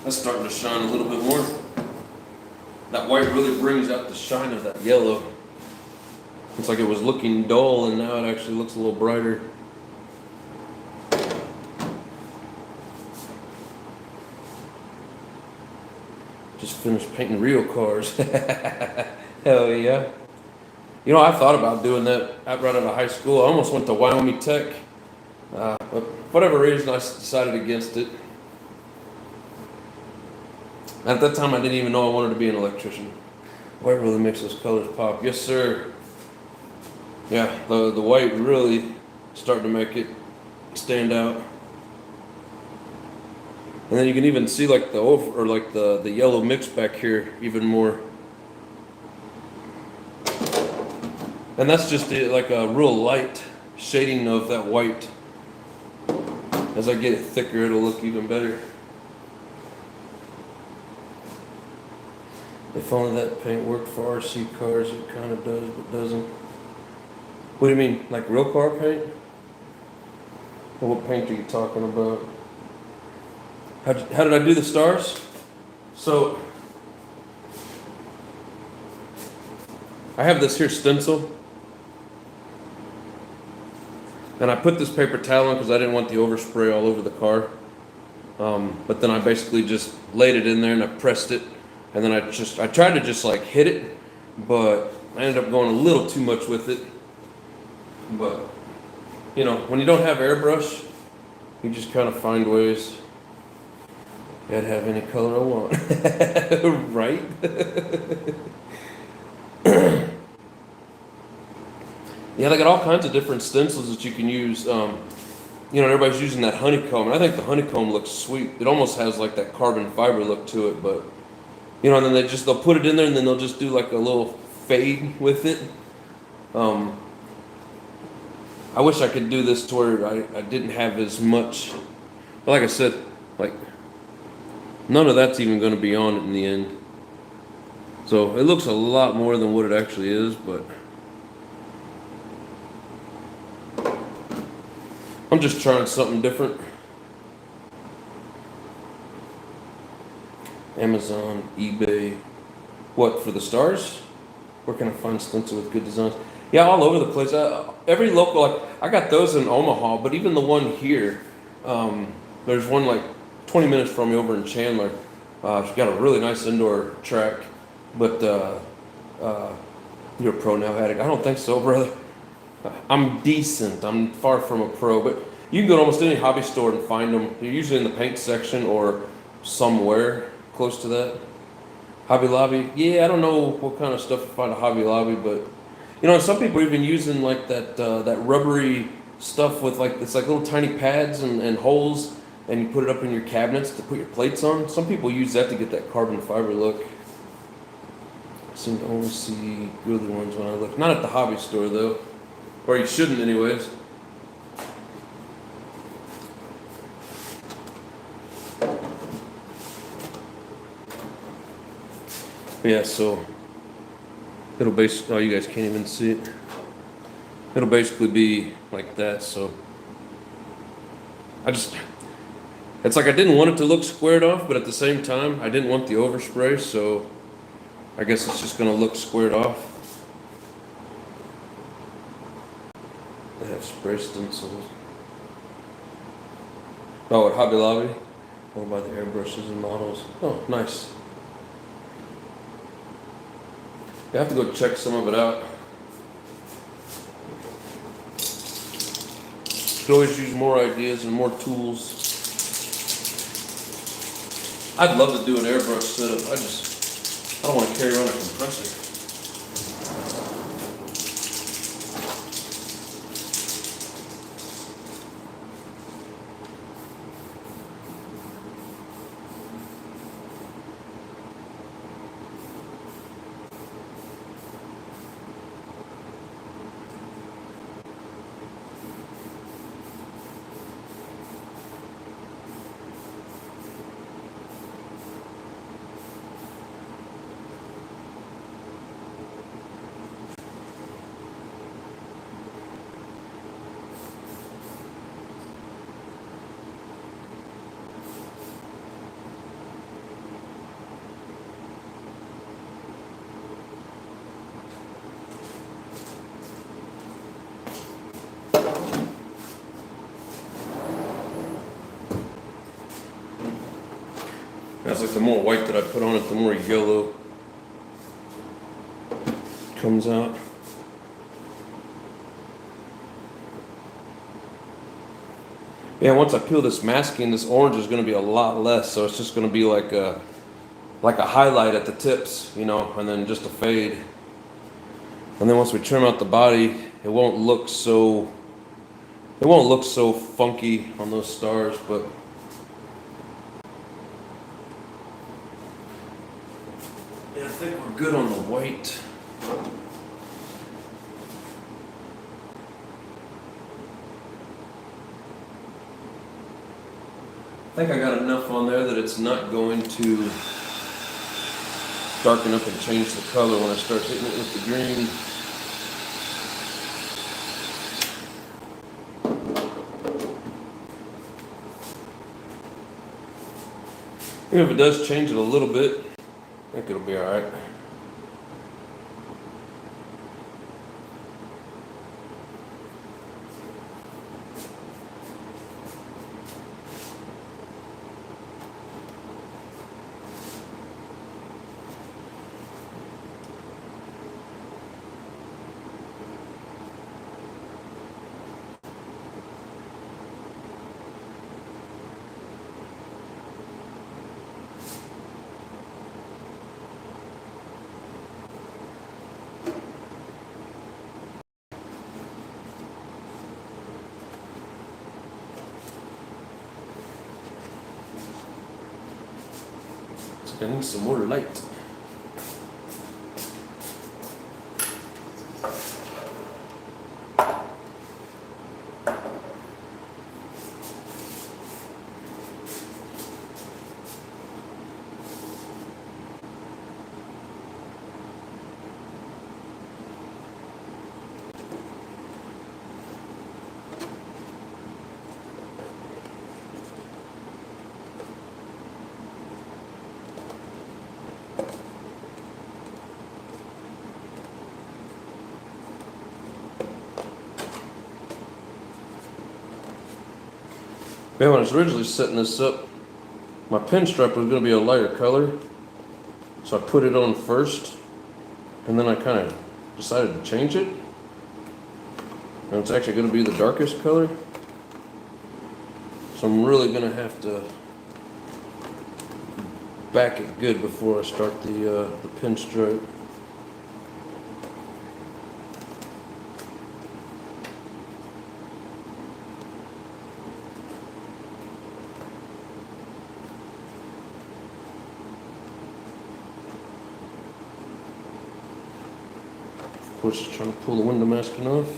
That's starting to shine a little bit more. That white really brings out the shine of that yellow. It's like it was looking dull and now it actually looks a little brighter. Just finished painting real cars. Hell yeah. You know, I thought about doing that right out of high school. I almost went to Wyoming Tech. But for whatever reason, I decided against it. At that time, I didn't even know I wanted to be an electrician. White really makes those colors pop. Yes, sir. Yeah, the white really starting to make it stand out. And then you can even see like the yellow mix back here even more. And that's just like a real light shading of that white. As I get it thicker, it'll look even better. If only that paint worked for RC cars, it kind of does, but doesn't. What do you mean, like real car paint? Or what paint are you talking about? How did I do the stars? So, I have this here stencil. And I put this paper towel on because I didn't want the overspray all over the car. But then I basically just laid it in there and I pressed it. And then I tried to just like hit it, but I ended up going a little too much with it. But, you know, when you don't have airbrush, you just kind of find ways. I'd have any color I want. Right? Yeah, they got all kinds of different stencils that you can use. You know, everybody's using that honeycomb, and I think the honeycomb looks sweet. It almost has like that carbon fiber look to it, but you know, and then they'll put it in there, and then they'll just do like a little fade with it. I wish I could do this to where I didn't have as much. But like I said, like none of that's even going to be on it in the end. So it looks a lot more than what it actually is, but I'm just trying something different. Amazon, eBay. What, for the stars? Where can I find stencil with good designs? Yeah, all over the place. Every local, like, I got those in Omaha, but even the one here, there's one like 20 minutes from me over in Chandler. She's got a really nice indoor track, but you're a pro now, Haddock? I don't think so, brother. I'm decent. I'm far from a pro, but you can go to almost any hobby store and find them. You're usually in the paint section or somewhere close to that. Hobby Lobby, yeah, I don't know what kind of stuff you find at Hobby Lobby, but you know, some people are even using like that rubbery stuff with like it's like little tiny pads and holes, and you put it up in your cabinets to put your plates on. Some people use that to get that carbon fiber look. I seem to only see good ones when I look. Not at the hobby store though, or you shouldn't, anyways. Yeah, so it'll basically, oh, you guys can't even see it. It'll basically be like that, so it's like I didn't want it to look squared off, but at the same time, I didn't want the overspray, so I guess it's just gonna look squared off. They have spray stencils. Oh, at Hobby Lobby? Oh, by the airbrushes and models. Oh, nice. You have to go check some of it out. You could always use more ideas and more tools. I'd love to do an airbrush setup. I don't want to carry around a compressor. That's like the more white that I put on it, the more yellow comes out. Yeah, once I peel this masking, this orange is going to be a lot less, so it's just going to be like a highlight at the tips, you know, and then just a fade. And then once we trim out the body, it won't look so funky on those stars, but yeah, I think we're good on the white. I think I got enough on there that it's not going to darken up and change the color when I start hitting it with the green. Even if it does change it a little bit, I think it'll be all right. I need some more light. Man, when I was originally setting this up, my pinstripe was going to be a lighter color, so I put it on first, and then I kind of decided to change it, and it's actually going to be the darkest color. So I'm really going to have to back it good before I start the pinstripe. Of course, just trying to pull the window masking off.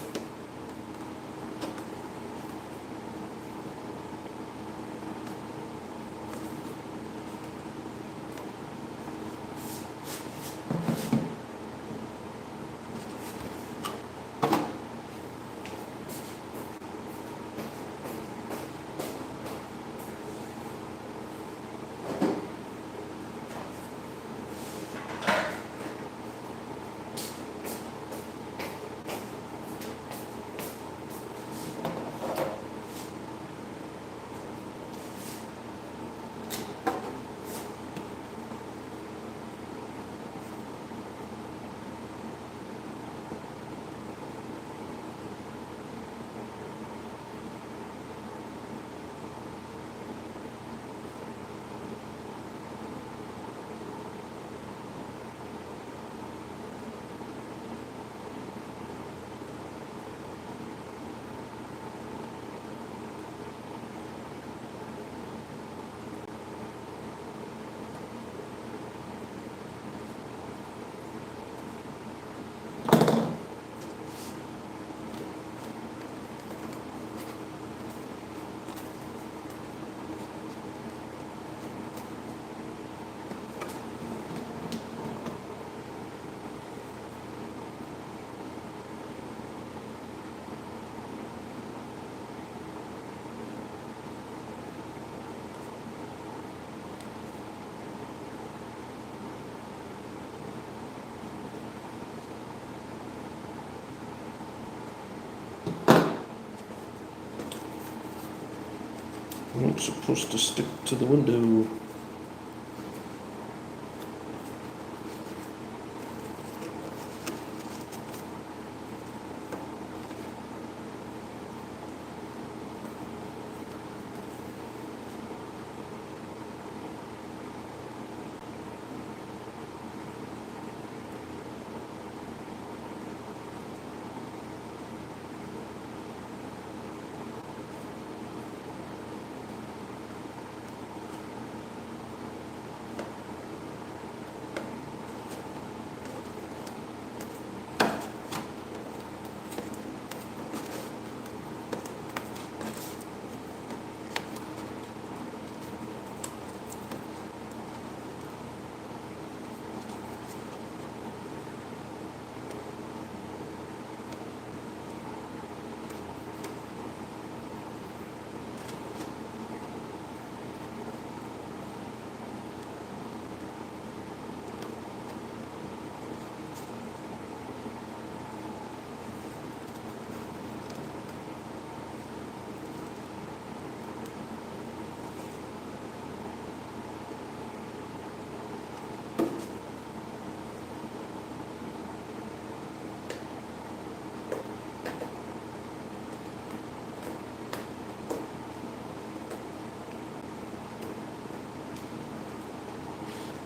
It's supposed to stick to the window.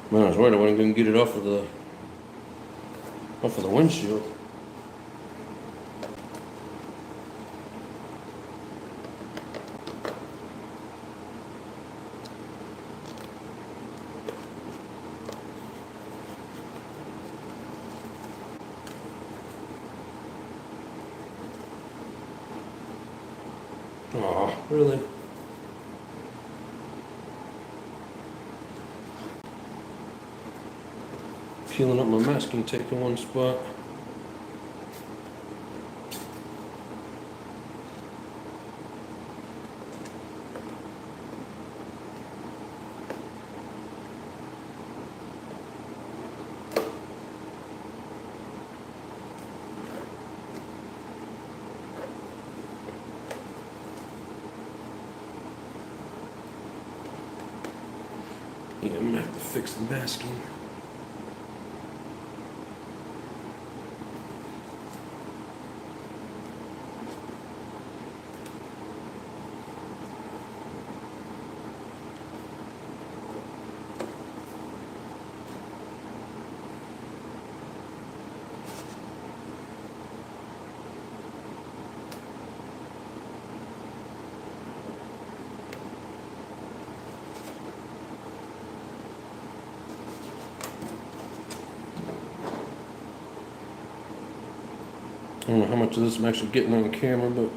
Man, I was worried I wasn't going to get it off of the windshield. Aw, really? Peeling up my masking tape in one spot. Yeah, I'm gonna have to fix the masking. I don't know how much of this I'm actually getting on camera, but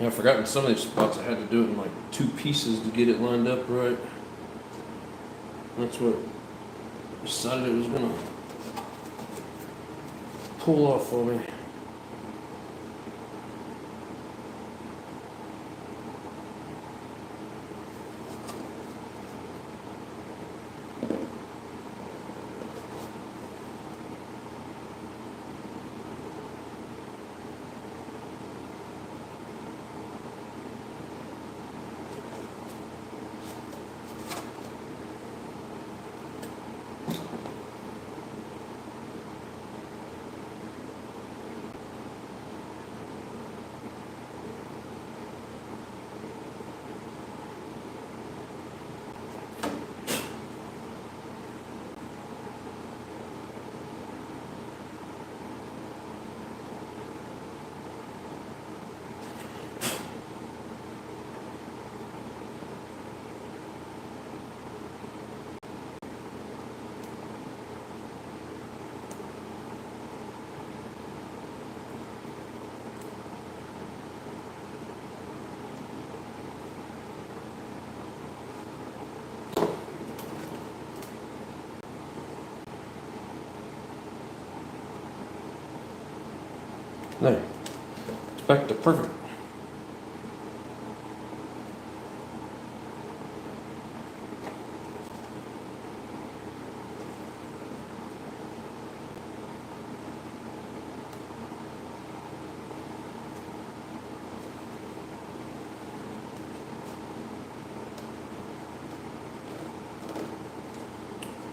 yeah, I forgot in some of these spots I had to do it in like 2 pieces to get it lined up right. That's what I decided it was gonna pull off for me. There. It's back to perfect.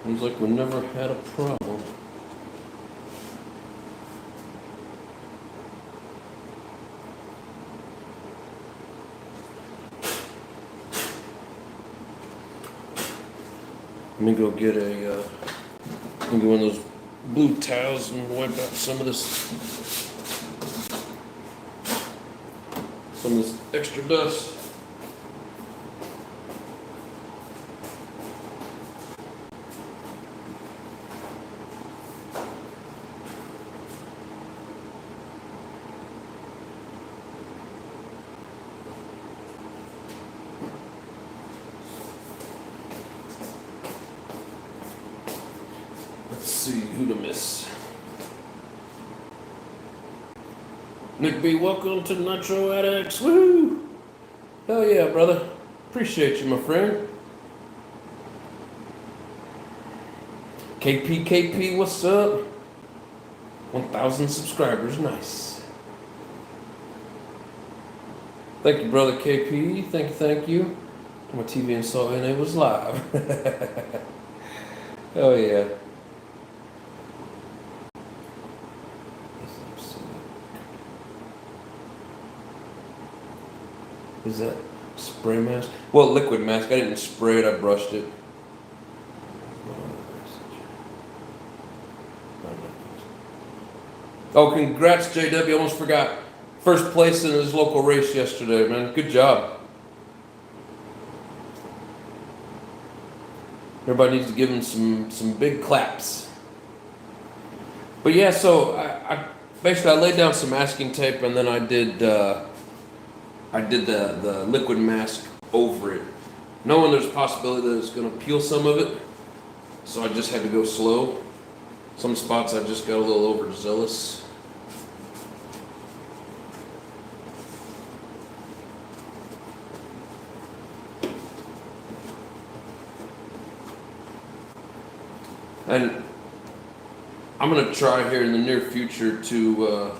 Seems like we never had a problem. Let me go get a, let me go one of those blue towels and wipe out some of this extra dust. who to miss. Nick B, welcome to Nitro Addicts. Woo! Hell yeah, brother. Appreciate you, my friend. KP, what's up? 1,000 subscribers, nice. Thank you, brother KP. Thank you. My TV and saw and it was live. Oh yeah. Is that spray mask? Well, liquid mask. I didn't spray it, I brushed it. Oh, congrats, JW. Almost forgot. First place in his local race yesterday, man. Good job. Everybody needs to give him some big claps. But yeah, so I basically laid down some masking tape and then I did the liquid mask over it, knowing there's a possibility that it's going to peel some of it. So I just had to go slow. Some spots I just got a little overzealous. And I'm gonna try here in the near future to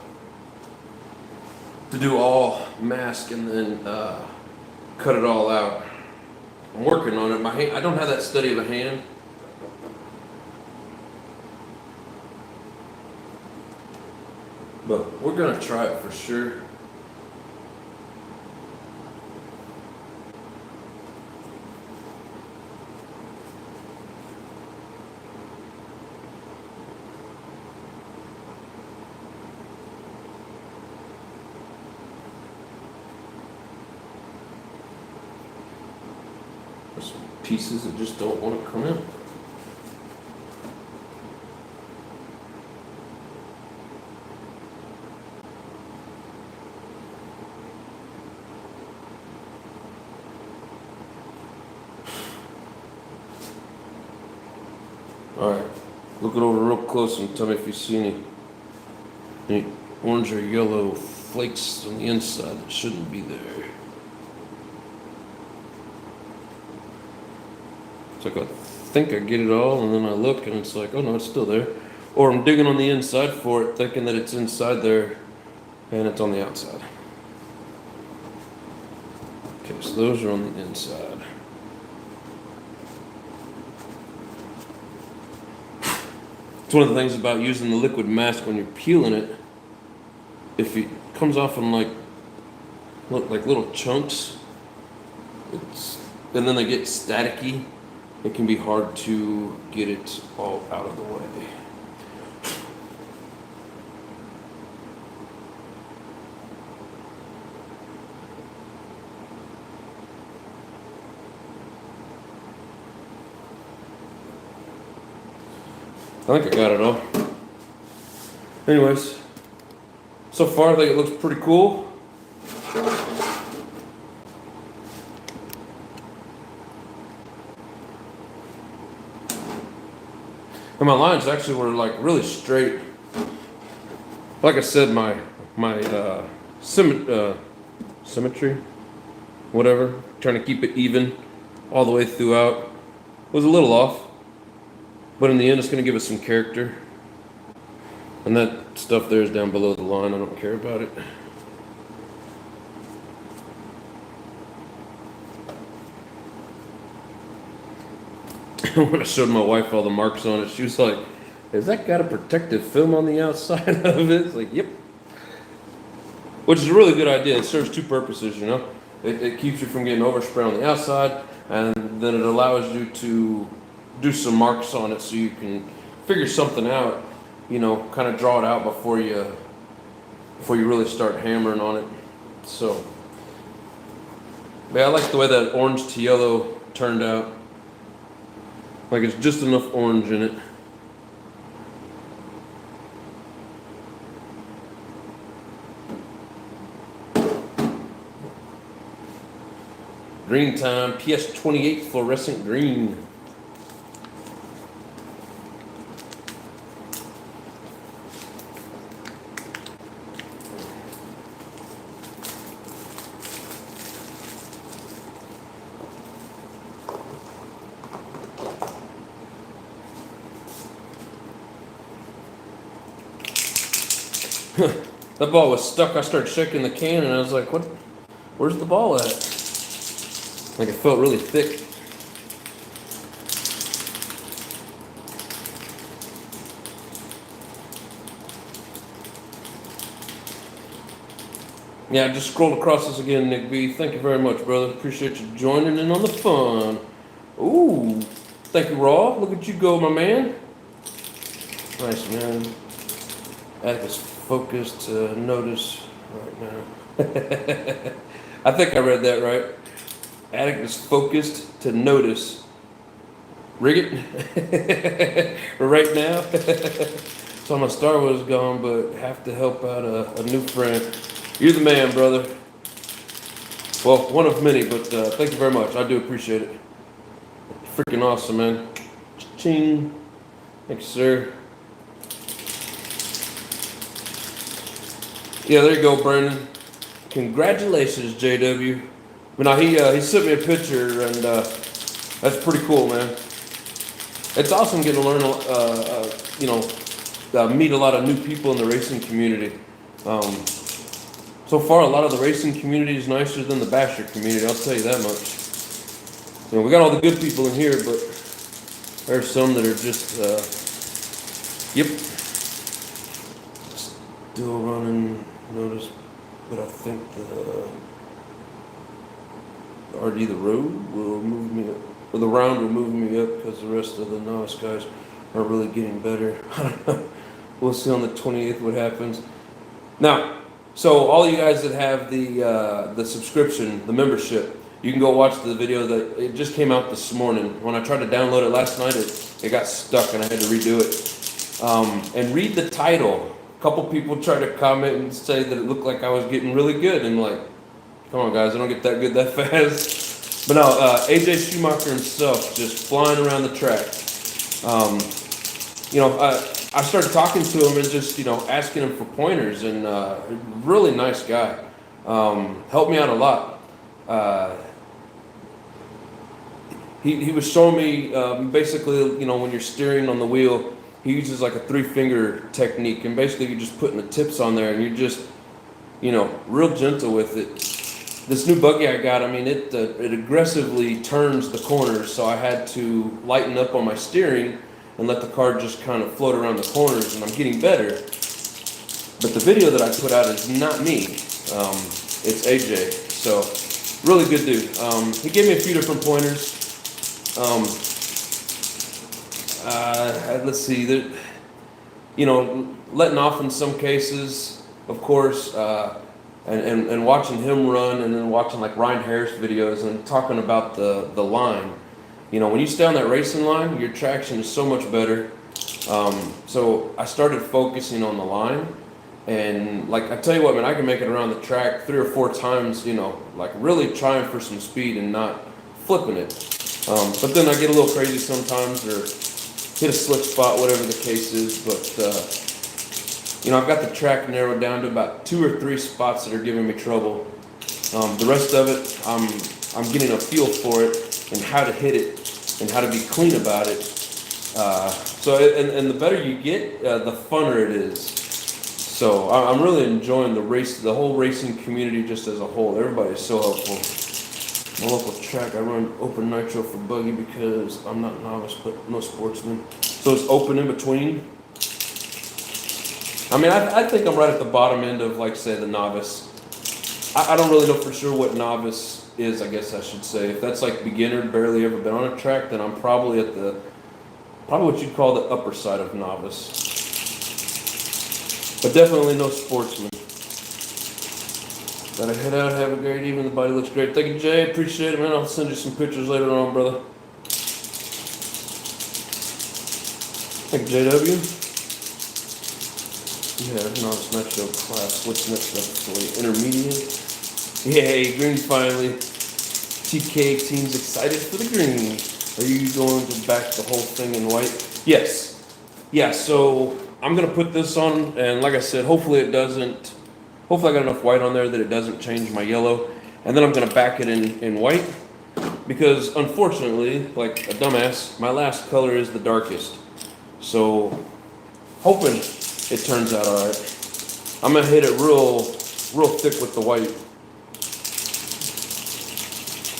do all mask and then cut it all out. I'm working on it. My hand, I don't have that steady of a hand. But we're gonna try it for sure. There's some pieces that just don't want to come out. Alright, look it over real close and tell me if you see any orange or yellow flakes on the inside that shouldn't be there. It's like I think I get it all and then I look and it's like, oh no, it's still there. Or I'm digging on the inside for it thinking that it's inside there and it's on the outside. Okay, so those are on the inside. It's one of the things about using the liquid mask when you're peeling it. If it comes off in like little chunks, and then they get staticky, it can be hard to get it all out of the way. I think I got it all. Anyways, so far I think it looks pretty cool. And my lines actually were like really straight. Like I said, my symmetry, whatever, trying to keep it even all the way throughout, was a little off. But in the end, it's going to give us some character. And that stuff there is down below the line. I don't care about it. When I showed my wife all the marks on it, she was like, has that got a protective film on the outside of it? It's like, yep. Which is a really good idea. It serves two purposes, you know. It keeps you from getting overspray on the outside, and then it allows you to do some marks on it so you can figure something out, you know, kind of draw it out before you really start hammering on it. So, yeah, I like the way that orange to yellow turned out. Like it's just enough orange in it. Green time, PS28 fluorescent green. That ball was stuck. I started shaking the can and I was like, what? Where's the ball at? Like it felt really thick. Yeah, I just scrolled across this again, Nick B. Thank you very much, brother. Appreciate you joining in on the fun. Ooh, thank you, Raw. Look at you go, my man. Nice, man. Atticus focused to notice right now. I think I read that right. Atticus focused to notice. Rig it? Right now? So my Star Wars gone, but have to help out a new friend. You're the man, brother. Well, one of many, but thank you very much. I do appreciate it. Freaking awesome, man. Ching. Thanks, sir. Yeah, there you go, Brandon. Congratulations, JW. But now he sent me a picture, and that's pretty cool, man. It's awesome getting to learn, meet a lot of new people in the racing community. So far, a lot of the racing community is nicer than the basher community, I'll tell you that much. You know, we got all the good people in here, but there's some that are just, yep. Still running, notice, but I think the road will move me up, or the round will move me up because the rest of the novice guys are really getting better. I don't know. We'll see on the 28th what happens. Now, so all you guys that have the subscription, the membership, you can go watch the video that it just came out this morning. When I tried to download it last night, it got stuck and I had to redo it. And read the title. A couple people tried to comment and say that it looked like I was getting really good, and like, come on guys, I don't get that good that fast. But no, AJ Schumacher himself just flying around the track. I started talking to him and just, asking him for pointers, and really nice guy. Helped me out a lot. He was showing me basically, when you're steering on the wheel, he uses like a 3-finger technique, and basically you're just putting the tips on there and you're just, real gentle with it. This new buggy I got, it aggressively turns the corners, so I had to lighten up on my steering and let the car just kind of float around the corners, and I'm getting better. But the video that I put out is not me. It's AJ. So, really good dude. He gave me a few different pointers. Let's see. Letting off in some cases, of course, and watching him run, and then watching like Ryan Harris videos and talking about the line. When you stay on that racing line, your traction is so much better. So I started focusing on the line, and like I tell you what, man, I can make it around the track 3 or 4 times, like really trying for some speed and not flipping it. But then I get a little crazy sometimes, or hit a slick spot, whatever the case is. But I've got the track narrowed down to about 2 or 3 spots that are giving me trouble. The rest of it, I'm getting a feel for it and how to hit it and how to be clean about it. And the better you get, the funner it is. So I'm really enjoying the whole racing community just as a whole. Everybody's so helpful. My local track, I run open nitro for buggy because I'm not novice, but no sportsman. So it's open in between. I think I'm right at the bottom end of, like, say, the novice. I don't really know for sure what novice is, I guess I should say. If that's like beginner, barely ever been on a track, then I'm probably at probably what you'd call the upper side of novice. But definitely no sportsman. Gotta head out, have a great evening. The body looks great. Thank you, Jay. Appreciate it, man. I'll send you some pictures later on, brother. Thank you, JW. Yeah, novice nitro class. What's next up for you? Intermediate? Yay, green finally. TK team's excited for the green. Are you going to back the whole thing in white? Yes. Yeah, so I'm going to put this on, and like I said, hopefully I got enough white on there that it doesn't change my yellow. And then I'm going to back it in white, because unfortunately, like a dumbass, my last color is the darkest. So, hoping it turns out alright. I'm gonna hit it real thick with the white,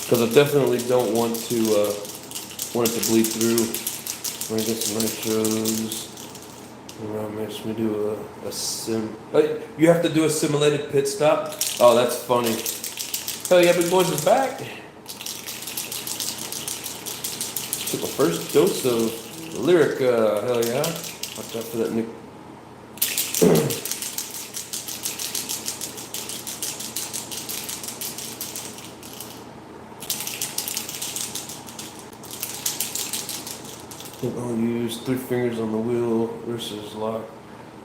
because I definitely don't want it to bleed through. I'm gonna get some nitros. Around makes me do a sim. You have to do a simulated pit stop. Oh, that's funny. Hell yeah, big boys is back. Took my first dose of Lyrica. Hell yeah. Watch out for that Nick. I'll use 3 fingers on the wheel versus lock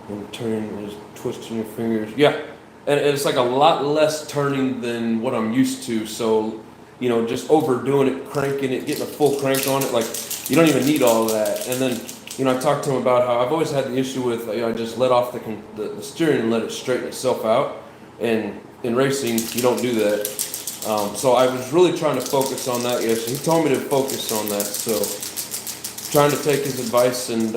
and turn is twisting your fingers. Yeah, and it's like a lot less turning than what I'm used to. So, you know, just overdoing it, cranking it, getting a full crank on it, like you don't even need all of that. And then, you know, I talked to him about how I've always had the issue with, you know, I just let off the steering and let it straighten itself out. And in racing, you don't do that. So I was really trying to focus on that yesterday. He told me to focus on that. So trying to take his advice and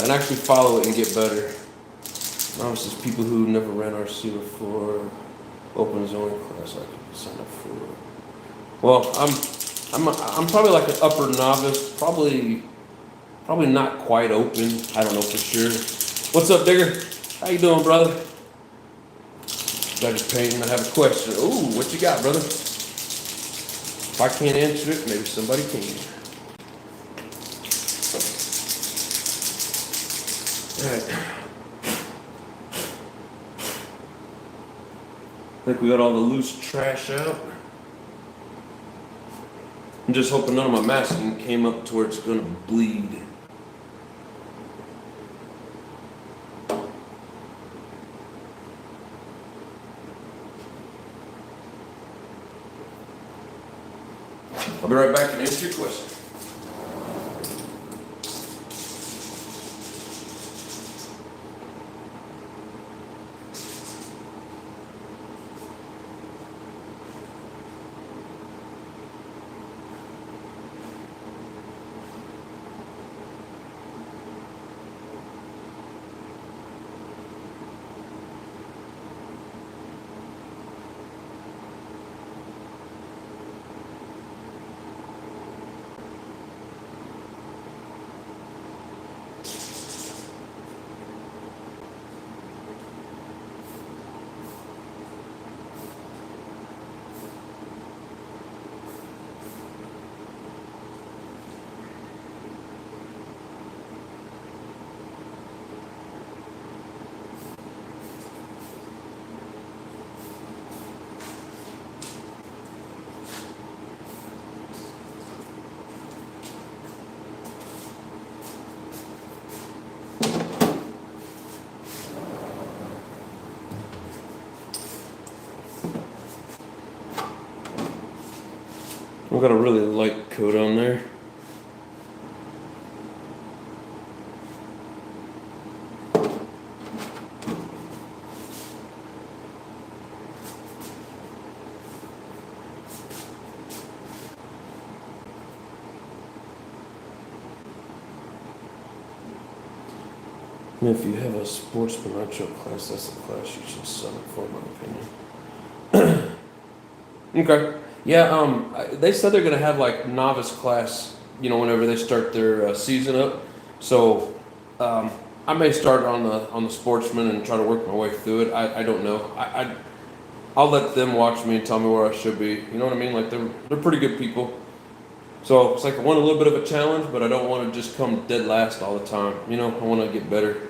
actually follow it and get better. Novices, people who never ran RC before, open his own class I can sign up for. Well, I'm probably like an upper novice, probably not quite open. I don't know for sure. What's up, Digger? How you doing, brother? I just painting. I have a question. Ooh, what you got, brother? If I can't answer it, maybe somebody can. Alright. I think we got all the loose trash out. I'm just hoping none of my masking came up to where it's gonna bleed. I'll be right back and answer your question. I've got a really light coat on there. And if you have a sportsman nitro class, that's the class you should sign up for, in my opinion. Okay. Yeah, they said they're gonna have like novice class, you know, whenever they start their season up. So I may start on the sportsman and try to work my way through it. I don't know. I'll let them watch me and tell me where I should be. You know what I mean? Like they're pretty good people. So it's like I want a little bit of a challenge, but I don't want to just come dead last all the time. You know, I want to get better.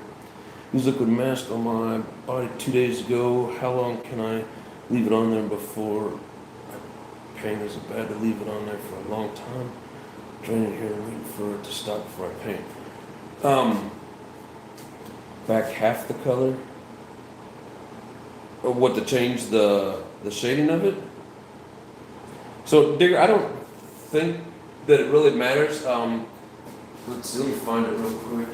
Use liquid mask on my body 2 days ago. How long can I leave it on there before pain? Is it bad to leave it on there for a long time? Draining here and waiting for it to stop before I paint. Back half the color. Or what, to change the shading of it? So Digger, I don't think that it really matters. Let's see, let me find it real quick.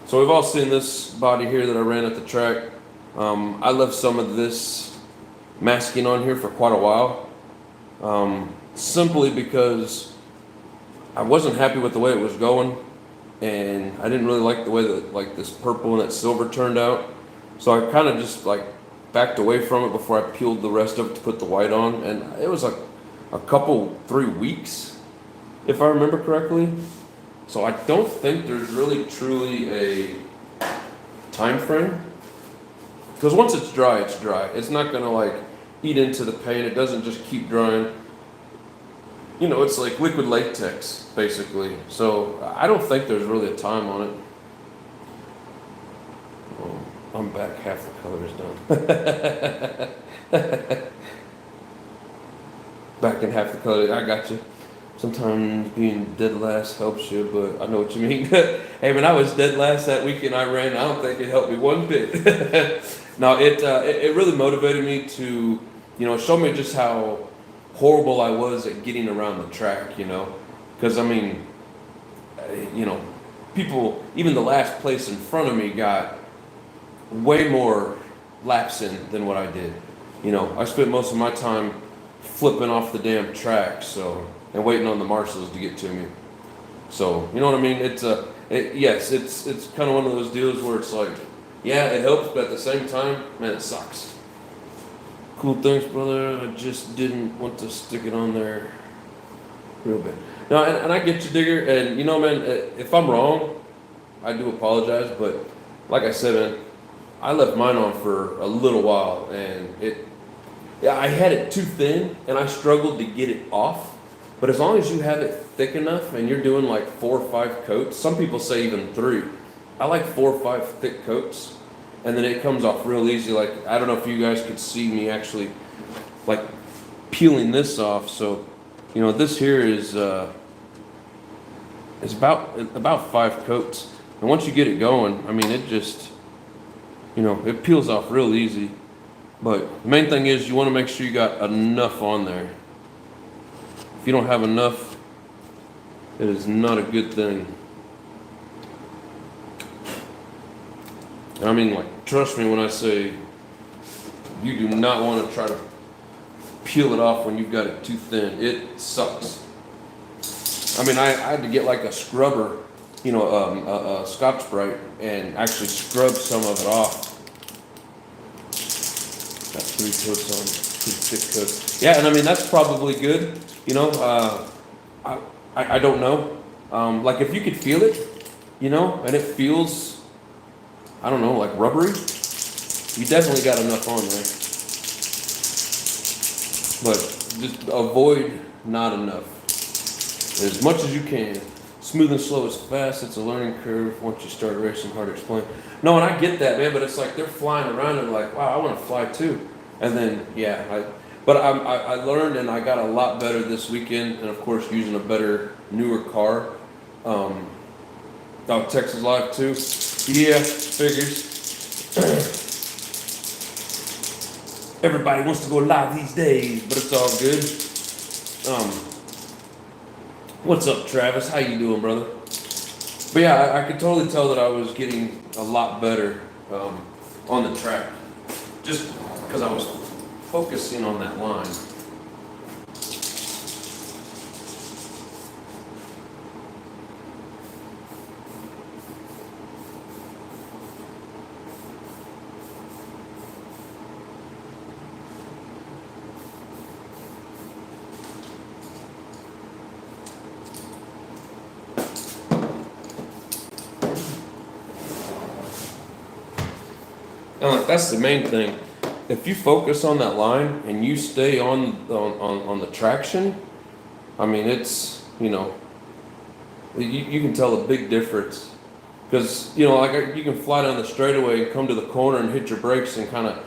So we've all seen this body here that I ran at the track. I left some of this masking on here for quite a while, simply because I wasn't happy with the way it was going. and I didn't really like the way that like this purple and that silver turned out. So I kind of just like backed away from it before I peeled the rest of it to put the white on, and it was like a couple 3 weeks, if I remember correctly. So I don't think there's really truly a time frame, because once it's dry, it's dry. It's not gonna like eat into the paint. It doesn't just keep drying. You know, it's like liquid latex basically. So I don't think there's really a time on it. Oh, I'm back. Half the color is done. Back in half the color. I got you. Sometimes being dead last helps you, but I know what you mean. Hey man, I was dead last that weekend I ran. I don't think it helped me one bit. No, it really motivated me to, you know, show me just how horrible I was at getting around the track, you know, because I mean, you know, people, even the last place in front of me got way more laps in than what I did. You know, I spent most of my time flipping off the damn track, so, and waiting on the marshals to get to me. So, you know what I mean? Yes, it's kind of one of those deals where it's like, yeah, it helps, but at the same time, man, it sucks. Cool, thanks, brother. I just didn't want to stick it on there real bit. No, and I get you, Digger, and you know, man, if I'm wrong, I do apologize, but like I said, man, I left mine on for a little while, and yeah, I had it too thin, and I struggled to get it off. But as long as you have it thick enough, and you're doing like 4 or 5 coats, some people say even 3. I like 4 or 5 thick coats, and then it comes off real easy. Like, I don't know if you guys could see me actually like peeling this off. So, you know, this here is about 5 coats, and once you get it going, I mean, it just, you know, it peels off real easy. But the main thing is you want to make sure you got enough on there. If you don't have enough, it is not a good thing. And I mean, like, trust me when I say you do not want to try to peel it off when you've got it too thin. It sucks. I mean, I had to get like a scrubber, you know, a Scotch-Brite, and actually scrub some of it off. Got 3 coats on, 2 thick coats. Yeah, and I mean, that's probably good. You know, I don't know. Like if you could feel it, you know, and it feels, I don't know, like rubbery, you definitely got enough on there. But just avoid not enough. As much as you can. Smooth and slow is fast. It's a learning curve. Once you start racing, hard to explain. No, and I get that, man, but it's like they're flying around and like, wow, I want to fly too. And then, yeah, but I learned and I got a lot better this weekend, and of course using a better, newer car. Oh, Texas Live too. Yeah, figures. Everybody wants to go live these days, but it's all good. What's up, Travis? How you doing, brother? But yeah, I could totally tell that I was getting a lot better on the track, just because I was focusing on that line. And like, that's the main thing. If you focus on that line and you stay on the traction, I mean, it's, you know, you can tell a big difference. Because, you know, like you can fly down the straightaway and come to the corner and hit your brakes and kind of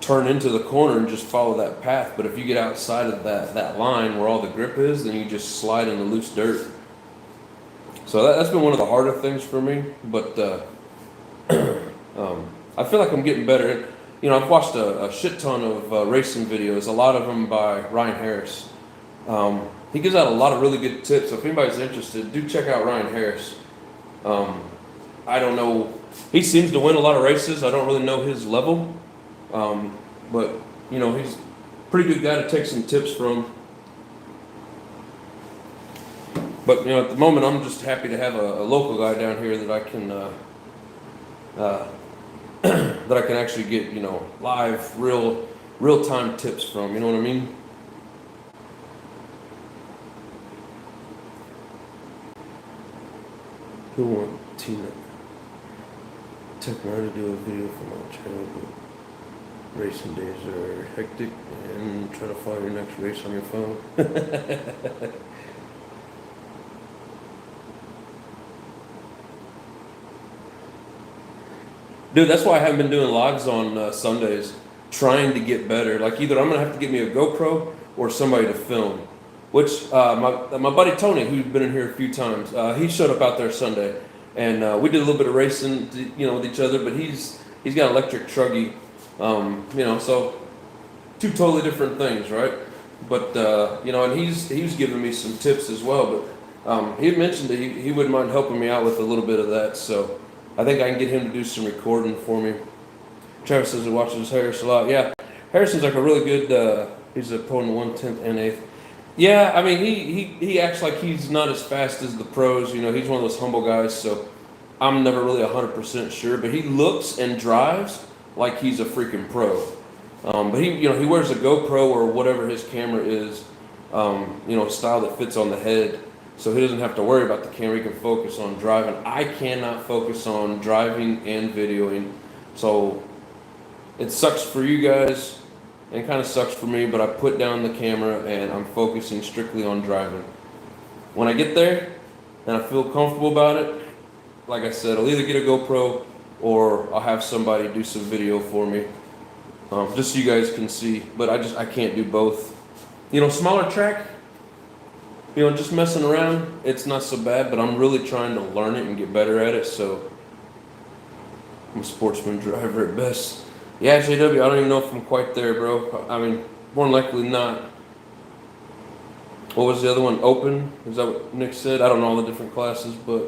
turn into the corner and just follow that path. But if you get outside of that line where all the grip is, then you just slide in the loose dirt. So that's been one of the harder things for me. But I feel like I'm getting better. You know, I've watched a shit ton of racing videos, a lot of them by Ryan Harris. He gives out a lot of really good tips, so if anybody's interested, do check out Ryan Harris. I don't know, he seems to win a lot of races. I don't really know his level, but, you know, he's a pretty good guy to take some tips from. But at the moment, I'm just happy to have a local guy down here that I can that I can actually get live, real time tips from. You know what I mean? Who want Tina Techno to do a video for my channel? But racing days are hectic, and try to follow your next race on your phone. Dude, that's why I haven't been doing logs on Sundays, trying to get better. Like either I'm gonna have to get me a GoPro or somebody to film. Which my buddy Tony, who's been in here a few times, he showed up out there Sunday, and we did a little bit of racing, with each other. But he's got an electric truggy, so two totally different things, right? But and he was giving me some tips as well. But he had mentioned that he wouldn't mind helping me out with a little bit of that. So I think I can get him to do some recording for me. Travis says he watches Harris a lot. Yeah, Harrison's like a really good. He's a pro in the 1/10 and 1/8. Yeah, I mean, he acts like he's not as fast as the pros. He's one of those humble guys, so I'm never really 100% sure. But he looks and drives like he's a freaking pro. But he wears a GoPro or whatever his camera is, style that fits on the head, so he doesn't have to worry about the camera. He can focus on driving. I cannot focus on driving and videoing, so it sucks for you guys. And kind of sucks for me, but I put down the camera and I'm focusing strictly on driving. When I get there and I feel comfortable about it, like I said, I'll either get a GoPro or I'll have somebody do some video for me, just so you guys can see. But I can't do both. Smaller track, just messing around, it's not so bad, but I'm really trying to learn it and get better at it, so I'm a sportsman driver at best. Yeah, JW, I don't even know if I'm quite there, bro. I mean, more than likely not. What was the other one? Open? Is that what Nick said? I don't know all the different classes, but...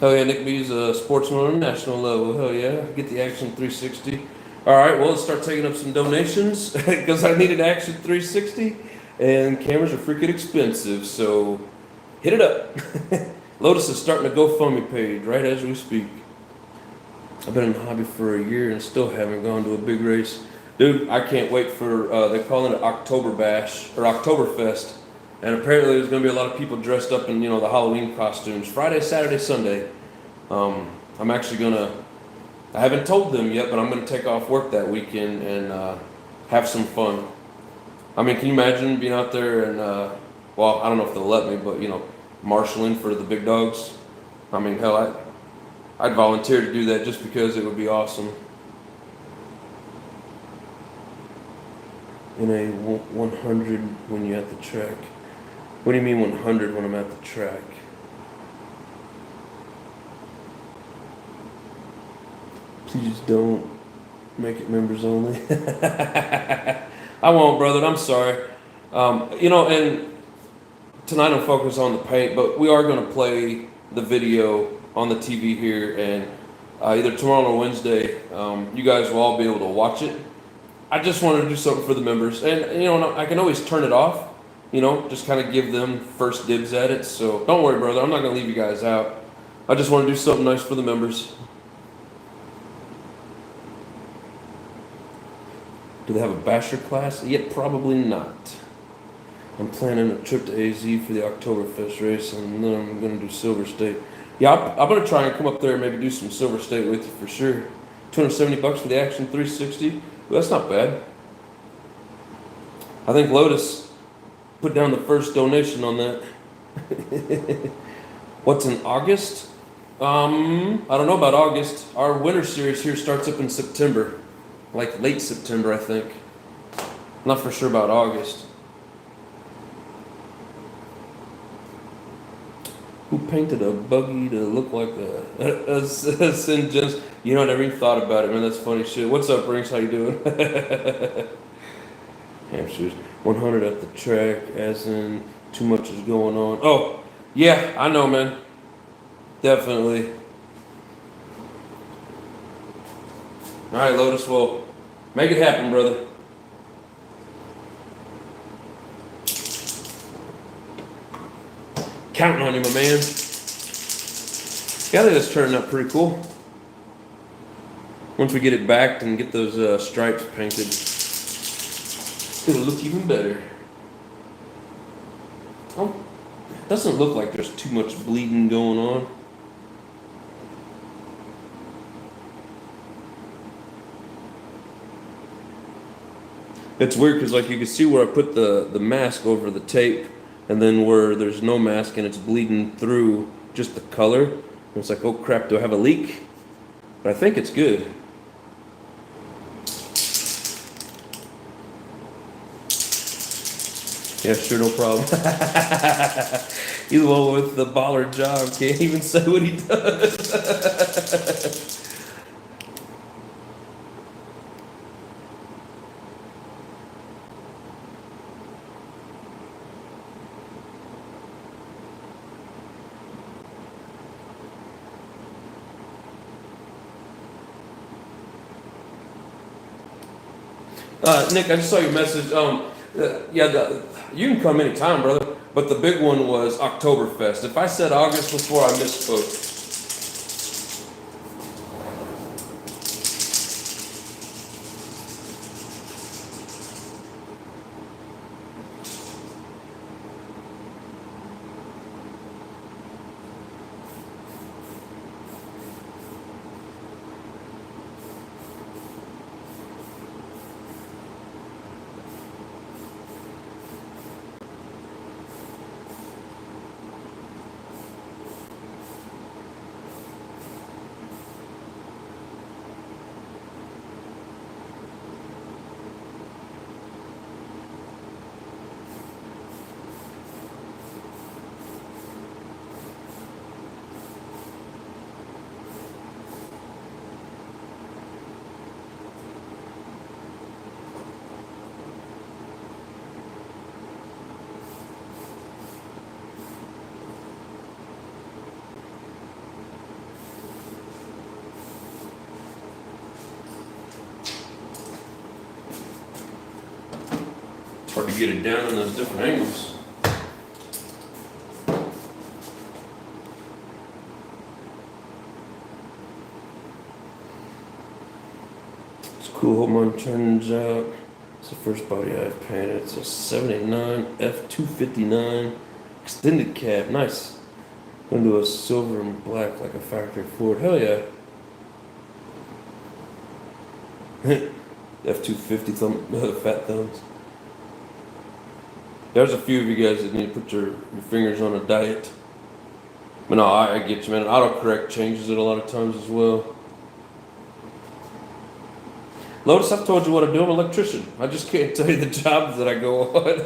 Oh yeah, Nick B's a sportsman on a national level. Hell yeah, get the Action 360. All right, well, let's start taking up some donations because I need an Action 360, and cameras are freaking expensive, so hit it up. Lotus is starting a GoFundMe page right as we speak. I've been in the hobby for a year and still haven't gone to a big race. Dude, I can't wait for, they're calling it October Bash, or Oktoberfest. And apparently there's going to be a lot of people dressed up in, the Halloween costumes. Friday, Saturday, Sunday. I'm actually going to, I haven't told them yet, but I'm going to take off work that weekend and have some fun. I mean, can you imagine being out there and, well, I don't know if they'll let me, but, marshaling for the big dogs? I mean, hell, I'd volunteer to do that just because it would be awesome. In a 100 when you're at the track. What do you mean 100 when I'm at the track? Please don't make it members only. I won't, brother. I'm sorry. And tonight I'm focused on the paint, but we are going to play the video on the TV here, and either tomorrow or Wednesday, you guys will all be able to watch it. I just wanted to do something for the members, and I can always turn it off, just kind of give them first dibs at it. So don't worry, brother, I'm not gonna leave you guys out. I just want to do something nice for the members. Do they have a basher class? Yet probably not. I'm planning a trip to AZ for the Oktoberfest race, and then I'm gonna do Silver State. Yeah, I'm going to try and come up there and maybe do some Silver State with you for sure. $270 for the Action 360. Well, that's not bad. I think Lotus put down the first donation on that. What's in August? I don't know about August. Our winter series here starts up in September. Like late September, I think. Not for sure about August. Who painted a buggy to look like a St. John's? I never even thought about it, man. That's funny shit. What's up, Rings? How you doing? Hamsters. 100 at the track, as in too much is going on. Oh, yeah, I know, man. Definitely. All right, Lotus. Well, make it happen, brother. Counting on you, my man. Yeah, I think that's turning out pretty cool. Once we get it backed and get those stripes painted, it'll look even better. Oh, it doesn't look like there's too much bleeding going on. It's weird because like you can see where I put the mask over the tape, and then where there's no mask and it's bleeding through just the color. And it's like, oh crap, do I have a leak? But I think it's good. Yeah, sure, no problem. He's the one with the baller job, can't even say what he does. Nick, I just saw your message. You can come anytime, brother. But the big one was Oktoberfest. If I said August before, I misspoke. Hard to get it down in those different angles. It's cool how mine turns out. It's the first body I've painted. It's a 79 F259 extended cab. Nice. Gonna do a silver and black like a factory Ford. Hell yeah. F250 fat thumbs. There's a few of you guys that need to put your fingers on a diet. But no, I get you, man. Autocorrect changes it a lot of times as well. Lotus, I've told you what I do. I'm an electrician. I just can't tell you the jobs that I go on.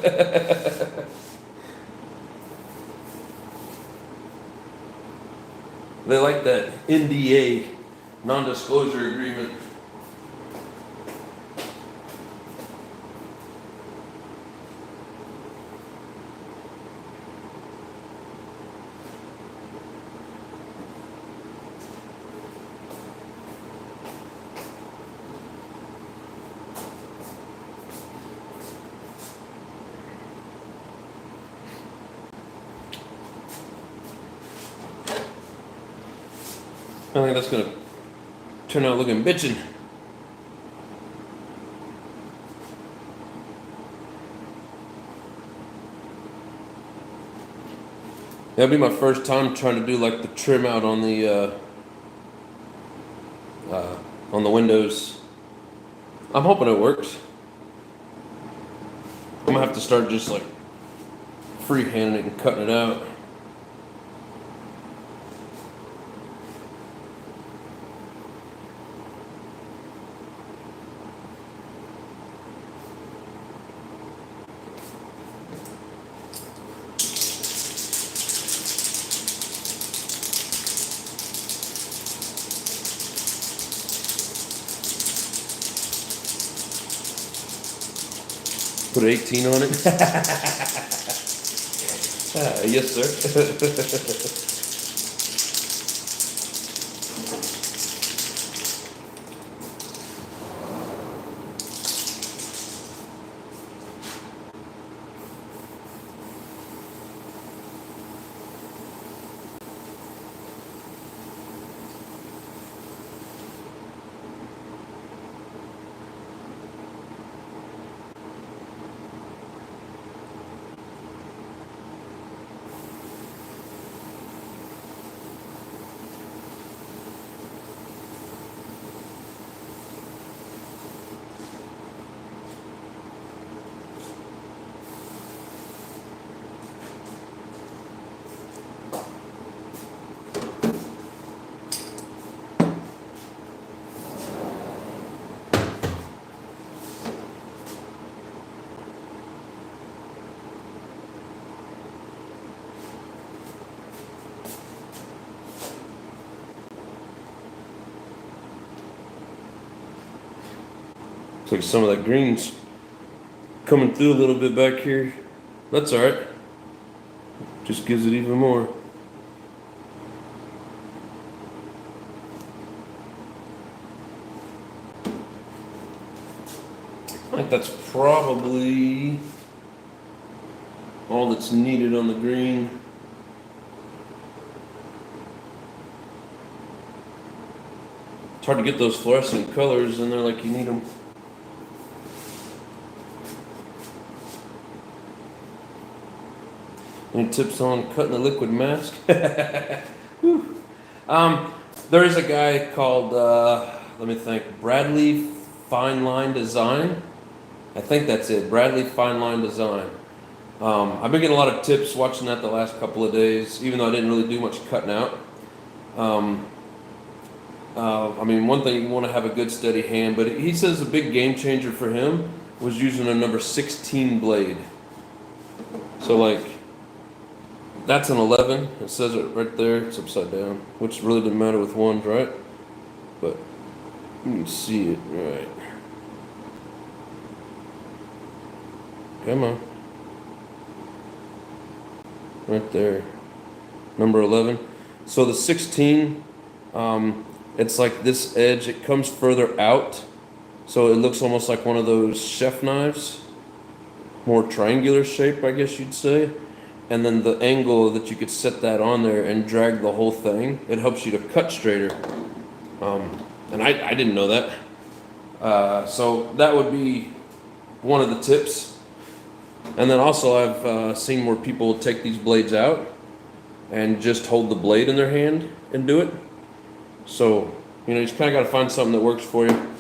They like that NDA, non-disclosure agreement. I think that's gonna turn out looking bitchin'. That'll be my first time trying to do like the trim out on the windows. I'm hoping it works. I'm gonna have to start just like freehanding it and cutting it out. Put 18 on it. Yes, sir. Looks like some of that green's coming through a little bit back here. That's alright. Just gives it even more. I think that's probably all that's needed on the green. It's hard to get those fluorescent colors in there like you need them. Any tips on cutting the liquid mask? There is a guy called, let me think, Bradley Fine Line Design. I think that's it, Bradley Fine Line Design. I've been getting a lot of tips watching that the last couple of days, even though I didn't really do much cutting out. I mean, one thing, you want to have a good steady hand, but he says a big game changer for him was using a number 16 blade. So like, that's an 11. It says it right there. It's upside down, which really didn't matter with ones, right? But you can see it right. Come on. Right there. Number 11. So the 16, it's like this edge, it comes further out. So it looks almost like one of those chef knives. More triangular shape, I guess you'd say. And then the angle that you could set that on there and drag the whole thing, it helps you to cut straighter. And I didn't know that. So that would be one of the tips. And then also I've seen where people take these blades out and just hold the blade in their hand and do it. So, you know, you just kind of got to find something that works for you.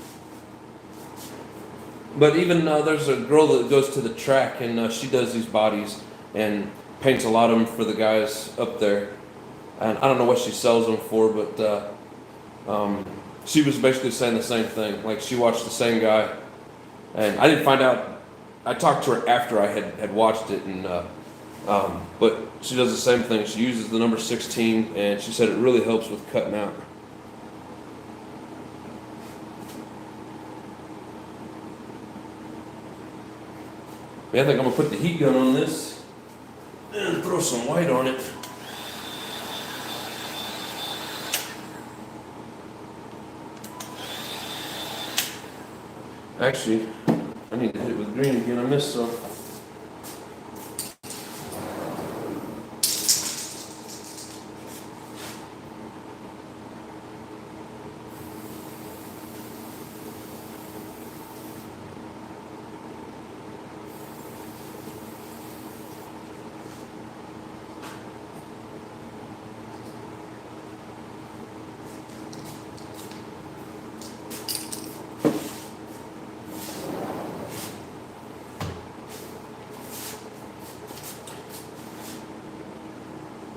But even there's a girl that goes to the track and she does these bodies and paints a lot of them for the guys up there. And I don't know what she sells them for, but she was basically saying the same thing. Like, she watched the same guy. And I didn't find out, I talked to her after I had watched it, and but she does the same thing. She uses the number 16, and she said it really helps with cutting out. Yeah, I think I'm gonna put the heat gun on this and throw some white on it. Actually, I need to hit it with green again. I missed some.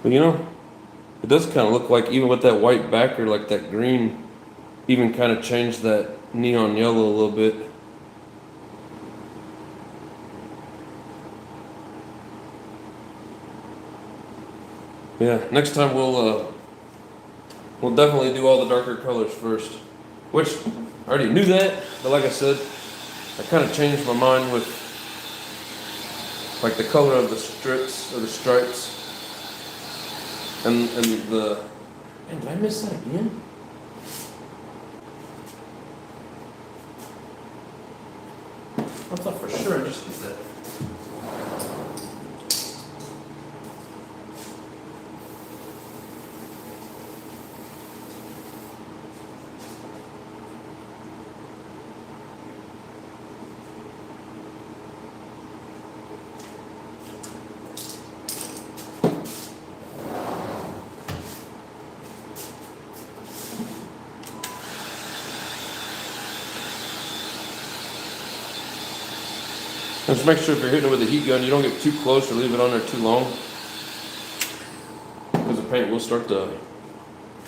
But you know, it does kind of look like, even with that white backer, like that green even kind of changed that neon yellow a little bit. Yeah, next time we'll definitely do all the darker colors first. Which, I already knew that, but like I said, I kind of changed my mind with like the color of the strips or the stripes. And the, man, did I miss that again? I thought for sure I just did that. Just make sure if you're hitting it with a heat gun, you don't get too close or leave it on there too long, because the paint will start to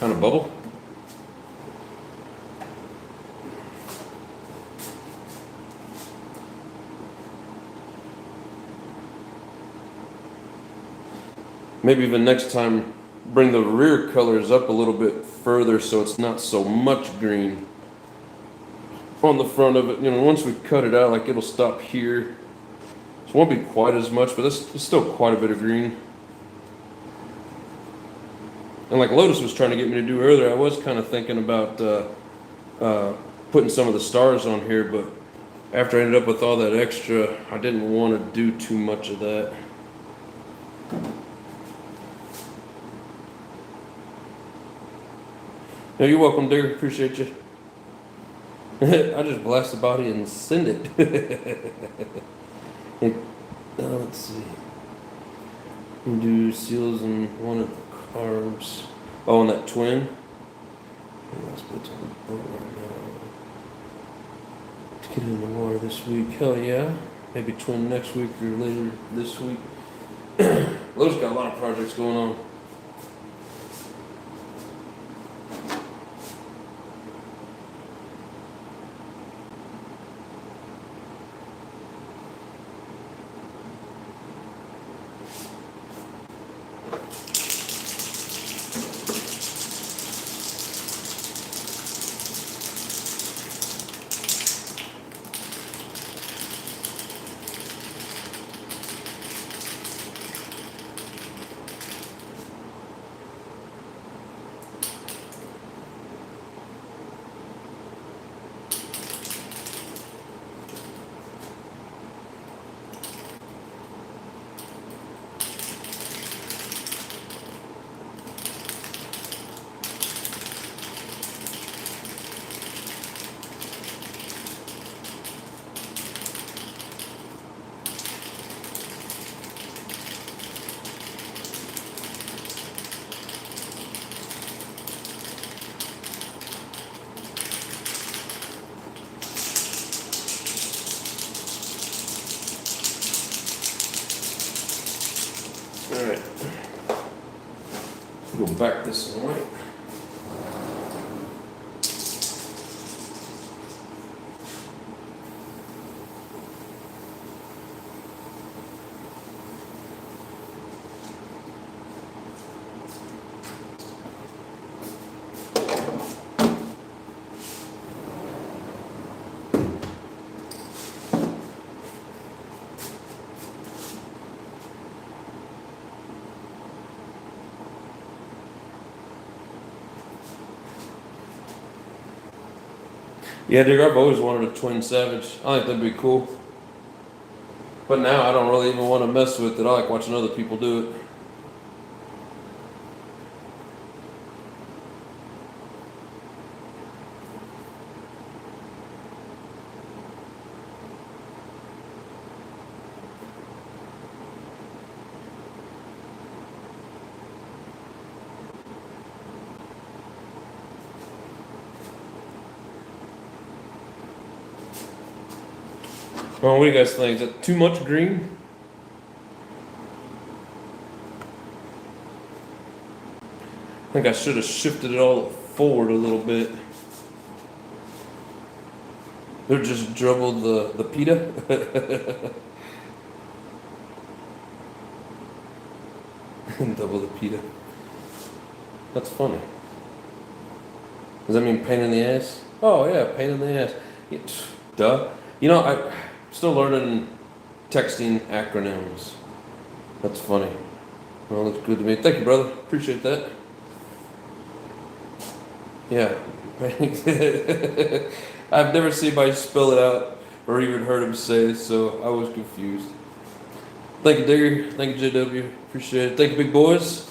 kind of bubble. Maybe even next time, bring the rear colors up a little bit further so it's not so much green. on the front of it. You know, once we cut it out, like it'll stop here. So it won't be quite as much, but it's still quite a bit of green. And like Lotus was trying to get me to do earlier, I was kind of thinking about putting some of the stars on here, but after I ended up with all that extra, I didn't want to do too much of that. No, you're welcome, Digger. Appreciate you. I just blast the body and send it. Let's see. We do seals and one of the carbs. Oh, and that twin. Let's put it on the boat right now. Let's get it in the water this week. Hell yeah. Maybe twin next week or later this week. Lowe's got a lot of projects going on. Alright. Go back this way. Yeah, dude, I've always wanted a twin Savage. I think that'd be cool. But now I don't really even want to mess with it. I like watching other people do it. Well, what do you guys think? Is that too much green? I think I should have shifted it all forward a little bit. Or just doubled the pita. Double the pita. That's funny. Does that mean pain in the ass? Oh yeah, pain in the ass. Yeah, duh. You know, I'm still learning texting acronyms. That's funny. Well, looks good to me. Thank you, brother. Appreciate that. Yeah. I've never seen anybody spell it out or even heard him say it, so I was confused. Thank you, Digger. Thank you, JW. Appreciate it. Thank you, big boys.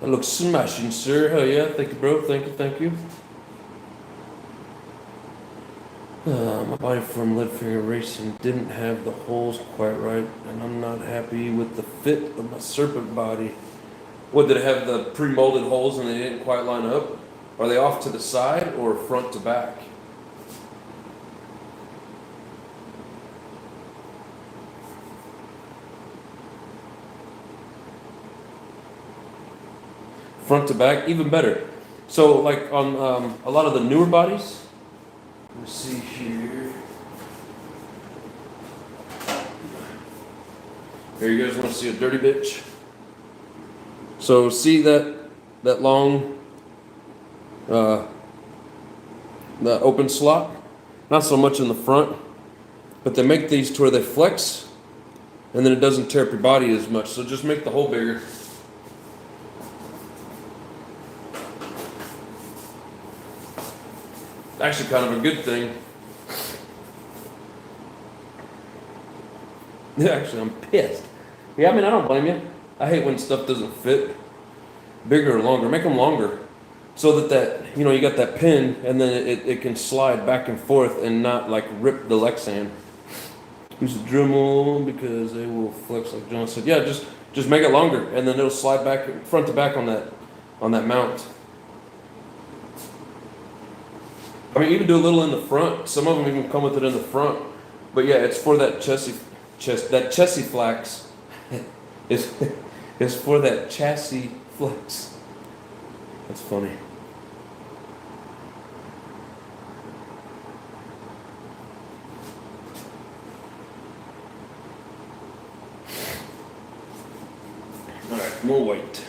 That looks smashing, sir. Hell yeah. Thank you, bro. Thank you, thank you. My body from Leadfinger Racing didn't have the holes quite right, and I'm not happy with the fit of my serpent body. What, did it have the pre-molded holes and they didn't quite line up? Are they off to the side or front to back? Front to back, even better. So like on a lot of the newer bodies, let's see here. Here, you guys want to see a dirty bitch? So see that long, the open slot? not so much in the front, but they make these to where they flex, and then it doesn't tear up your body as much. So just make the hole bigger. Actually, kind of a good thing. Actually, I'm pissed. Yeah, I mean, I don't blame you. I hate when stuff doesn't fit. Bigger or longer. Make them longer. So that you got that pin, and then it can slide back and forth and not like rip the Lexan. Use a Dremel because they will flex like John said. Yeah, just make it longer, and then it'll slide back front to back on that mount. I mean, even do a little in the front. Some of them even come with it in the front. But yeah, it's for that chassis flex. It's for that chassis flex. That's funny. All right, more weight.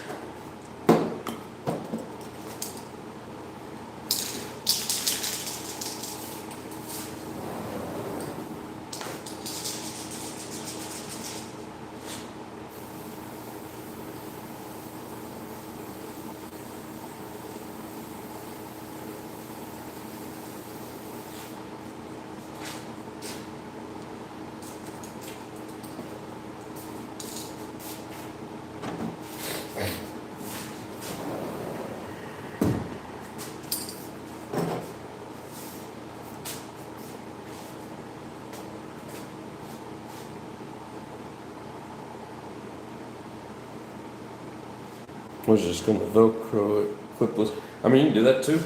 I was just going to Velcro it clipless. I mean, you can do that too.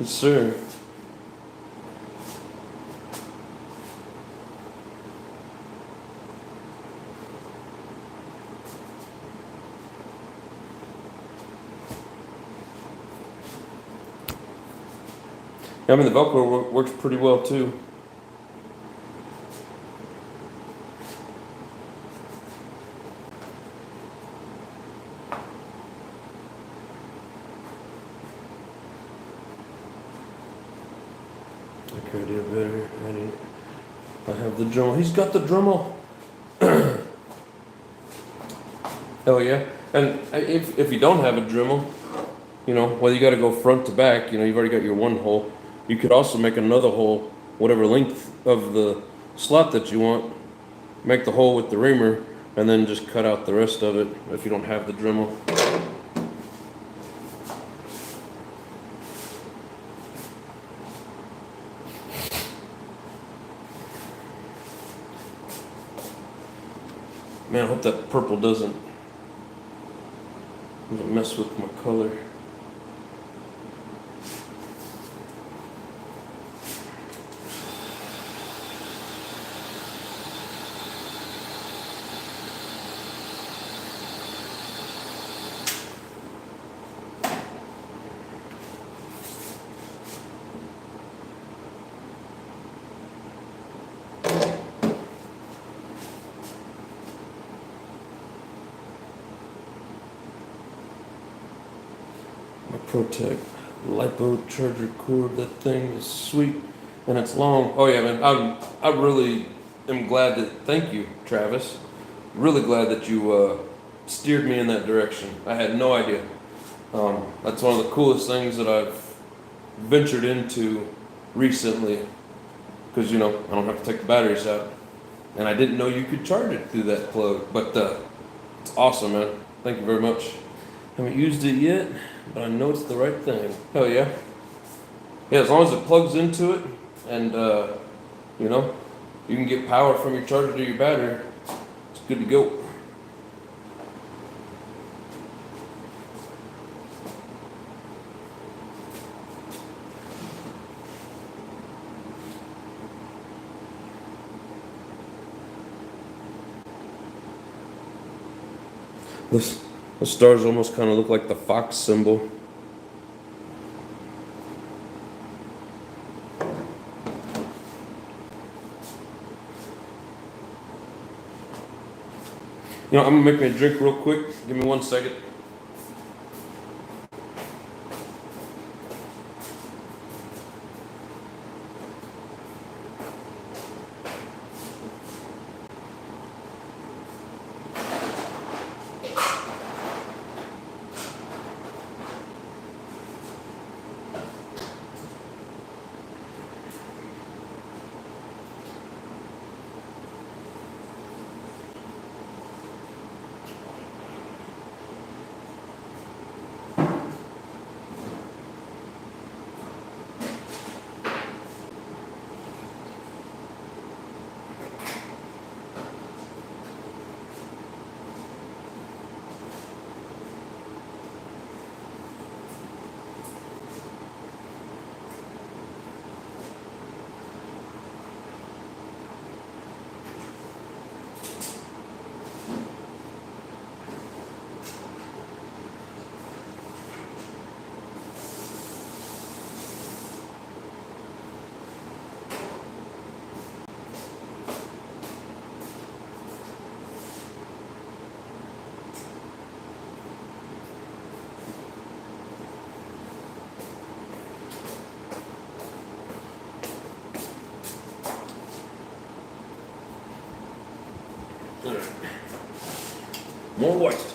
Yes, sir. Yeah, I mean, the Velcro works pretty well too. I do better. I have the Dremel. He's got the Dremel. Hell yeah. And if you don't have a Dremel, whether you got to go front to back, you've already got your one hole. You could also make another hole, whatever length of the slot that you want. Make the hole with the reamer, and then just cut out the rest of it if you don't have the Dremel. Man, I hope that purple doesn't mess with my color. Protect LiPo charger cord. That thing is sweet and it's long. Oh yeah, man. I really am glad that. Thank you, Travis. Really glad that you steered me in that direction. I had no idea. That's one of the coolest things that I've ventured into recently, because I don't have to take the batteries out, and I didn't know you could charge it through that plug. But it's awesome, man. Thank you very much. Haven't used it yet, but I know it's the right thing. Hell yeah. Yeah, as long as it plugs into it and, you can get power from your charger to your battery, it's good to go. The stars almost kind of look like the fox symbol. I'm gonna make me a drink real quick. Give me 1 second. More white.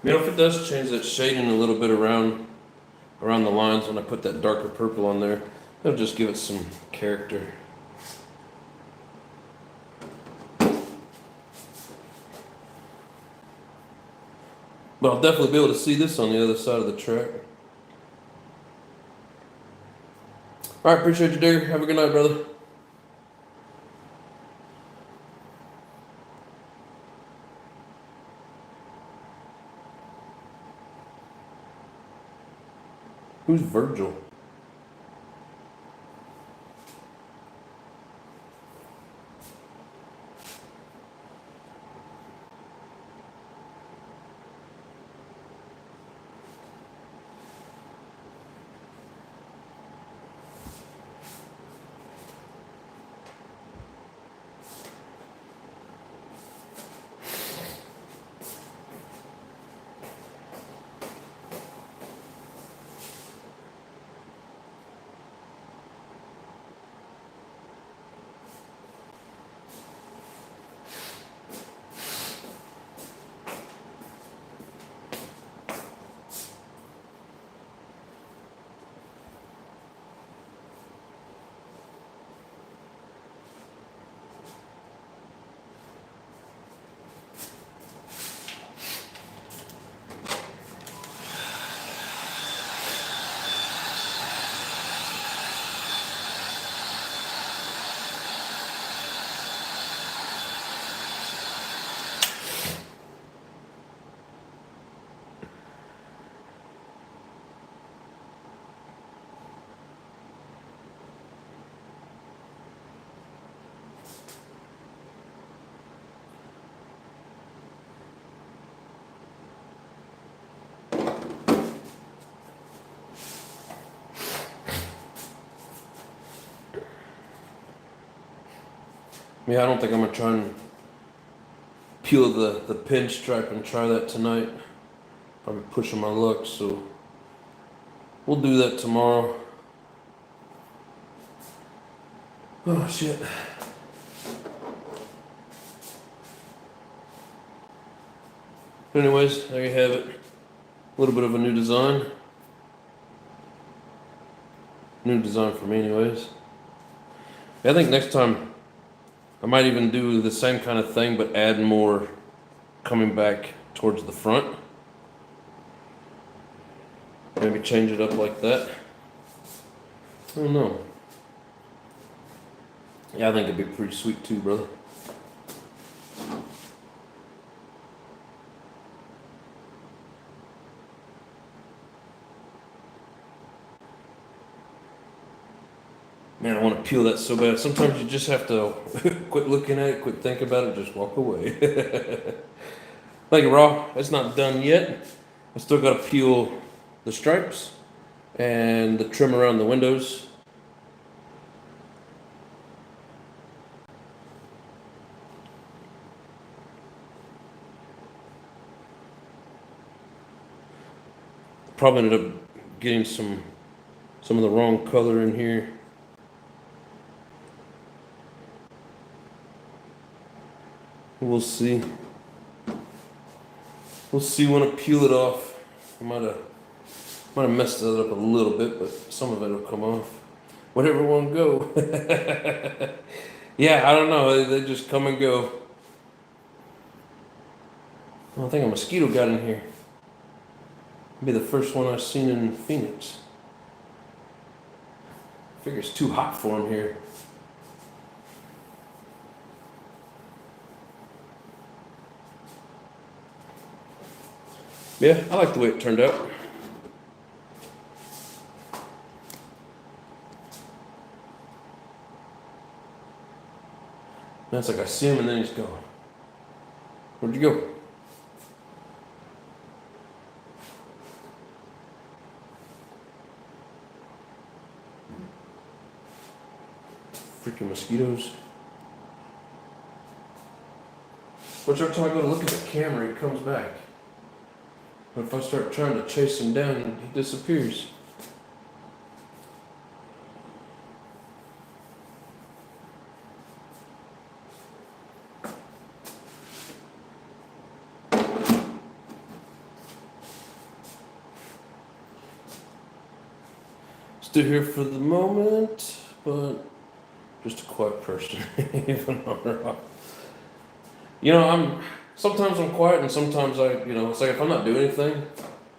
You know, if it does change that shading a little bit around the lines when I put that darker purple on there, it'll just give it some character. But I'll definitely be able to see this on the other side of the track. All right, appreciate you, Derek. Have a good night, brother. Who's Virgil? Yeah, I don't think I'm gonna try and peel the pinstripe and try that tonight. Probably pushing my luck, so we'll do that tomorrow. Oh shit. Anyways, there you have it. A little bit of a new design. New design for me anyways. I think next time I might even do the same kind of thing, but add more coming back towards the front. Maybe change it up like that. I don't know. Yeah, I think it'd be pretty sweet too, brother. Man, I want to peel that so bad. Sometimes you just have to quit looking at it, quit thinking about it, just walk away. Thank you, Raw. It's not done yet. I still got to peel the stripes and the trim around the windows. Probably ended up getting some of the wrong color in here. We'll see. We'll see when I peel it off. I might have messed it up a little bit, but some of it will come off. Whatever one go. Yeah, I don't know. They just come and go. I think a mosquito got in here. Be the first one I've seen in Phoenix. Figure it's too hot for him here. Yeah, I like the way it turned out. Now it's like I see him and then he's gone. Where'd you go? Freaking mosquitoes. But every time I go to look at the camera, he comes back. But if I start trying to chase him down, he disappears. Still here for the moment, but just a quiet person, even on her off. Sometimes I'm quiet and sometimes it's like if I'm not doing anything,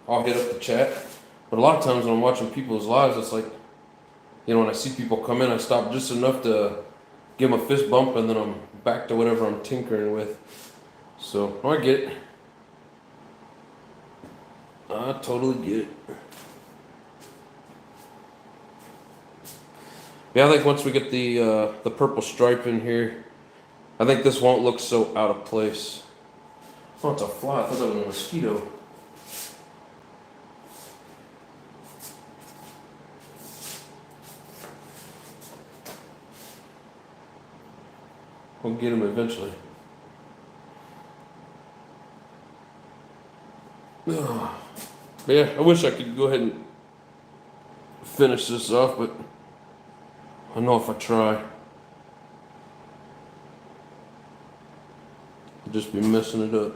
I'll hit up the chat. But a lot of times when I'm watching people's lives, it's like, when I see people come in, I stop just enough to give them a fist bump and then I'm back to whatever I'm tinkering with. So, I get it. I totally get it. Yeah, I think once we get the purple stripe in here, I think this won't look so out of place. Oh, it's a fly. I thought that was a mosquito. We'll get him eventually. Yeah, I wish I could go ahead and finish this off, but I know if I try, I'll just be messing it up.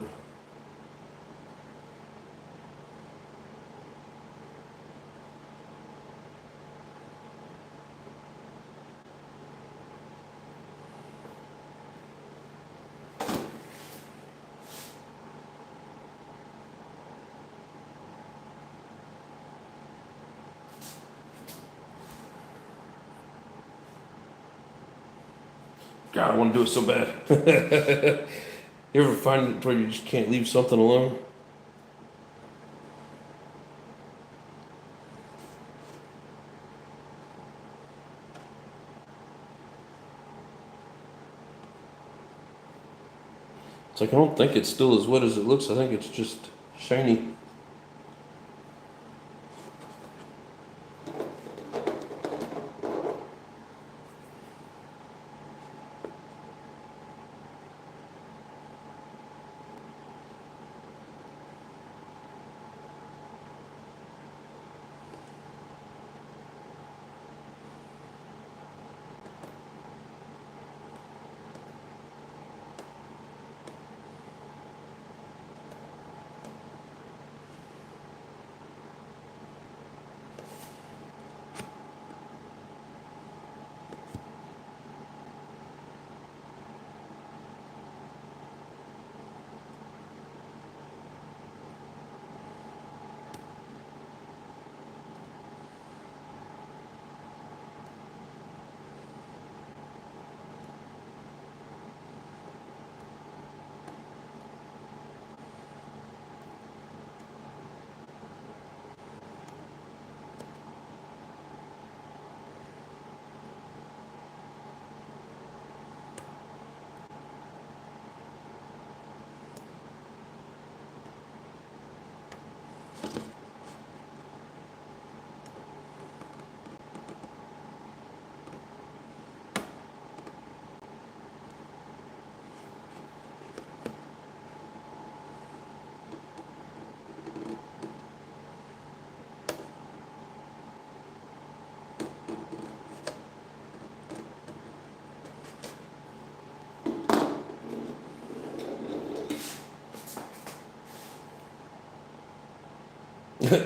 God, I want to do it so bad. You ever find it where you just can't leave something alone? It's like I don't think it's still as wet as it looks. I think it's just shiny.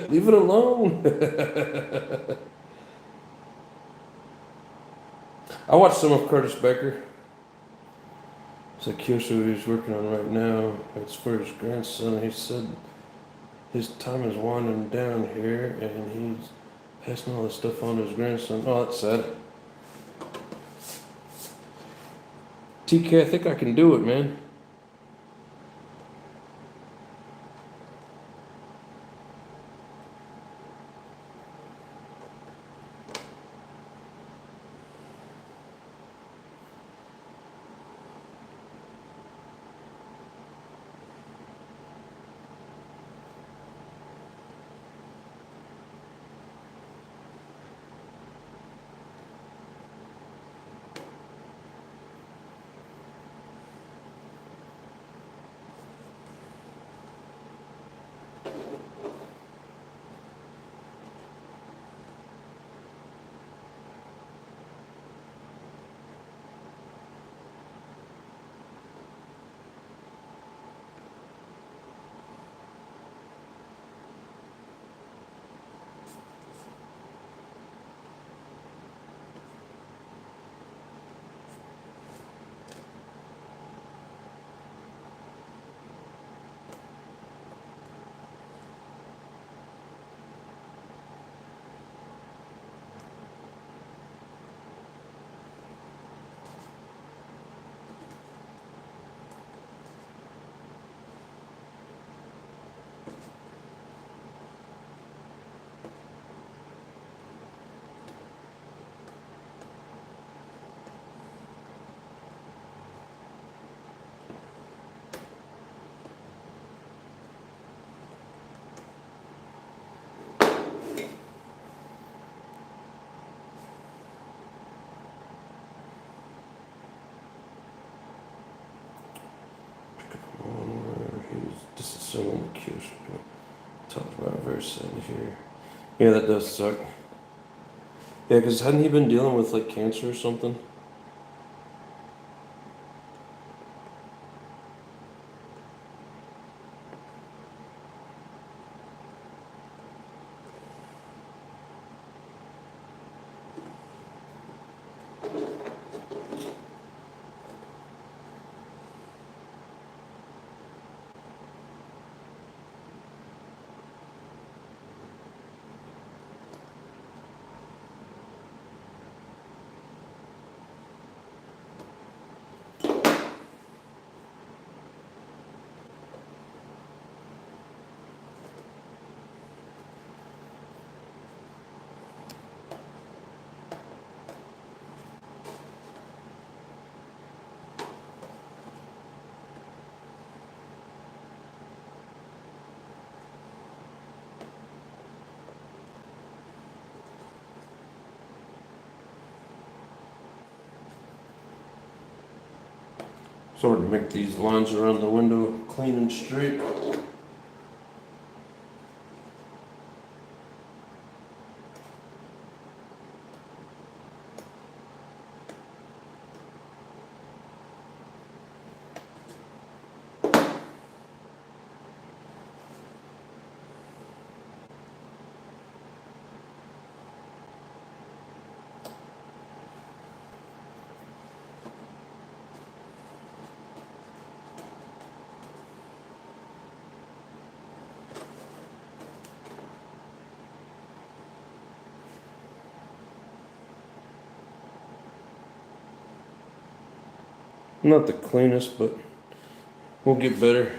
Leave it alone. I watched some of Curtis Becker. It's like here's what he's working on right now. It's for his grandson. He said his time is winding down here, and he's passing all this stuff on to his grandson. Oh, that's sad. TK, I think I can do it, man. Disassembling the queue. Talk about a verse in here. Yeah, that does suck. Yeah, because hadn't he been dealing with like cancer or something? Sort of make these lines around the window clean and straight. Not the cleanest, but we'll get better.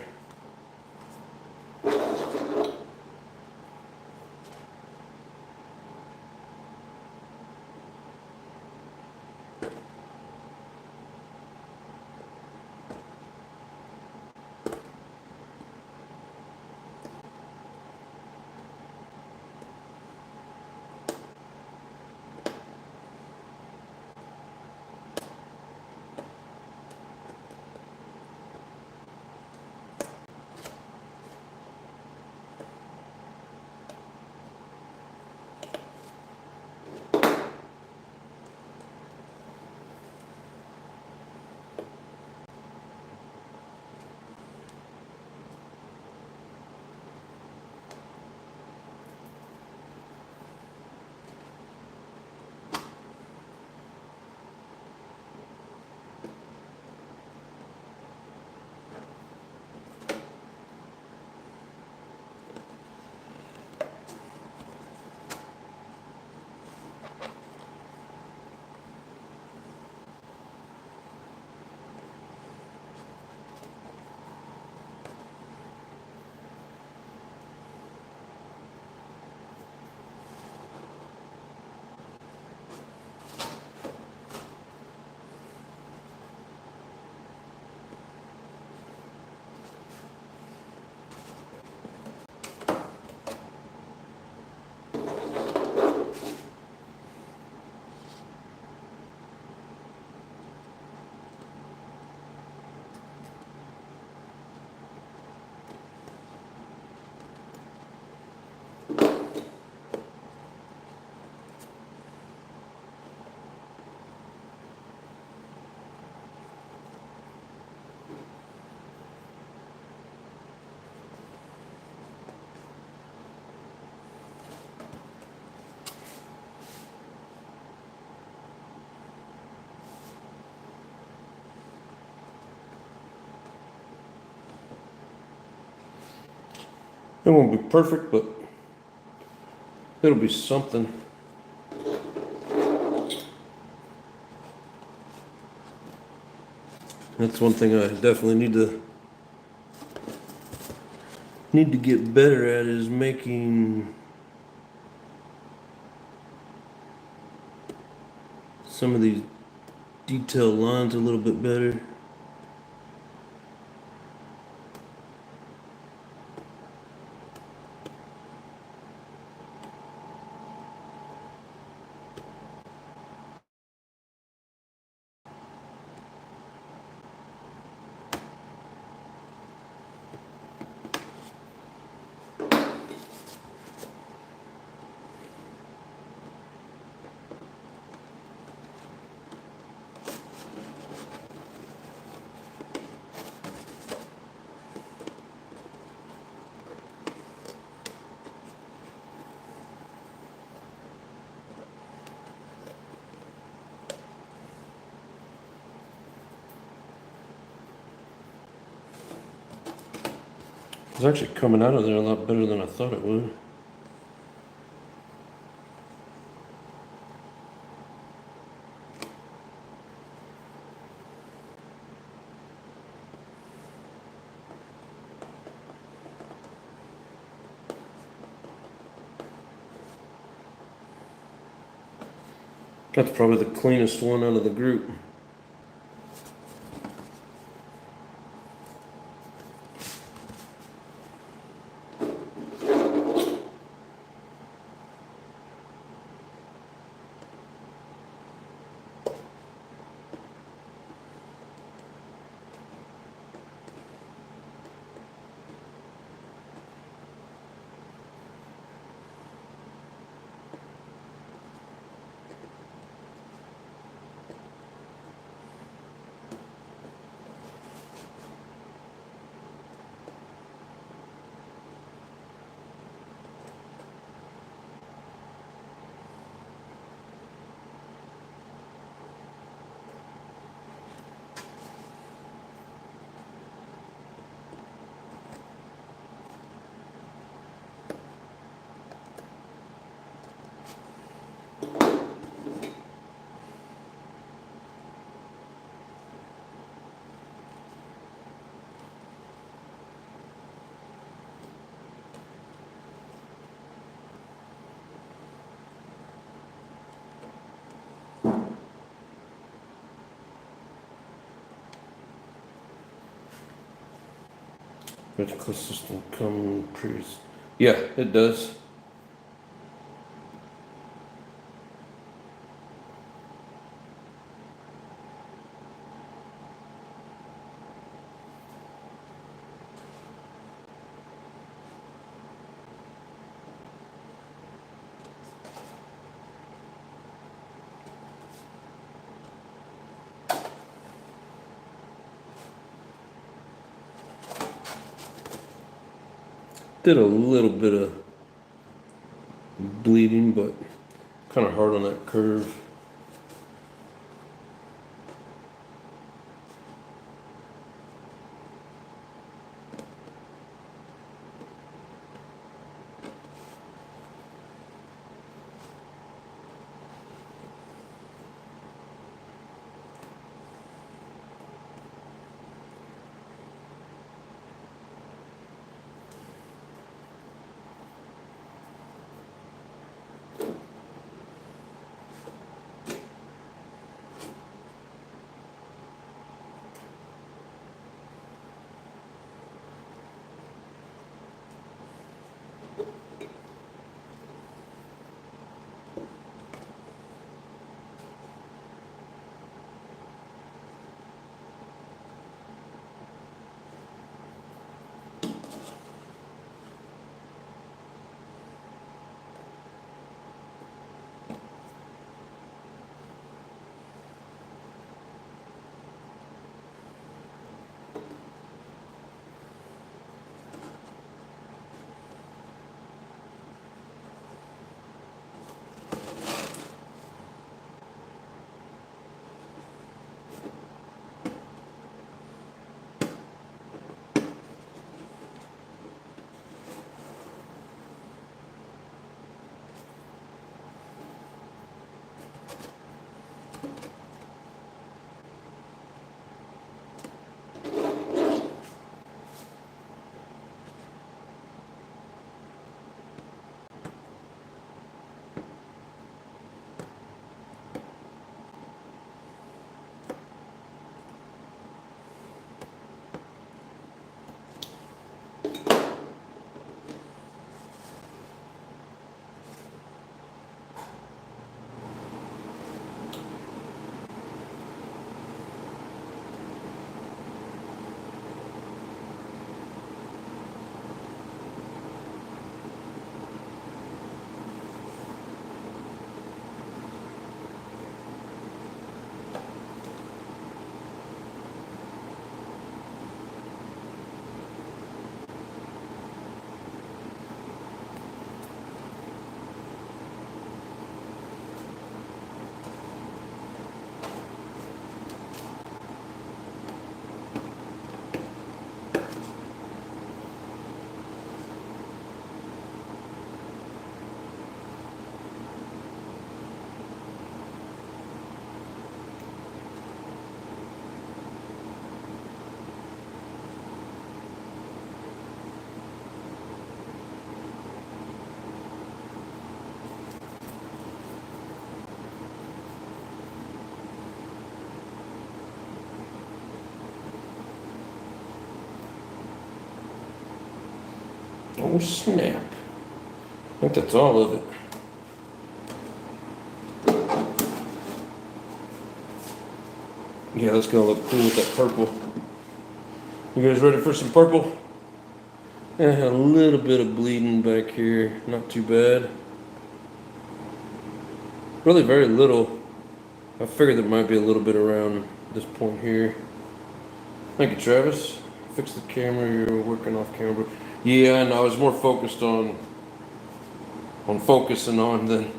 It won't be perfect, but it'll be something. That's one thing I definitely need to get better at, is making some of these detailed lines a little bit better. It's actually coming out of there a lot better than I thought it would. That's probably the cleanest one out of the group. Vertical system come pretty. Yeah, it does. Did a little bit of bleeding, but kind of hard on that curve. Oh snap. I think that's all of it. Yeah, that's gonna look cool with that purple. You guys ready for some purple? A little bit of bleeding back here, not too bad. Really very little. I figured there might be a little bit around this point here. Thank you, Travis. Fix the camera, you're working off camera. Yeah, and I was more focused on focusing on than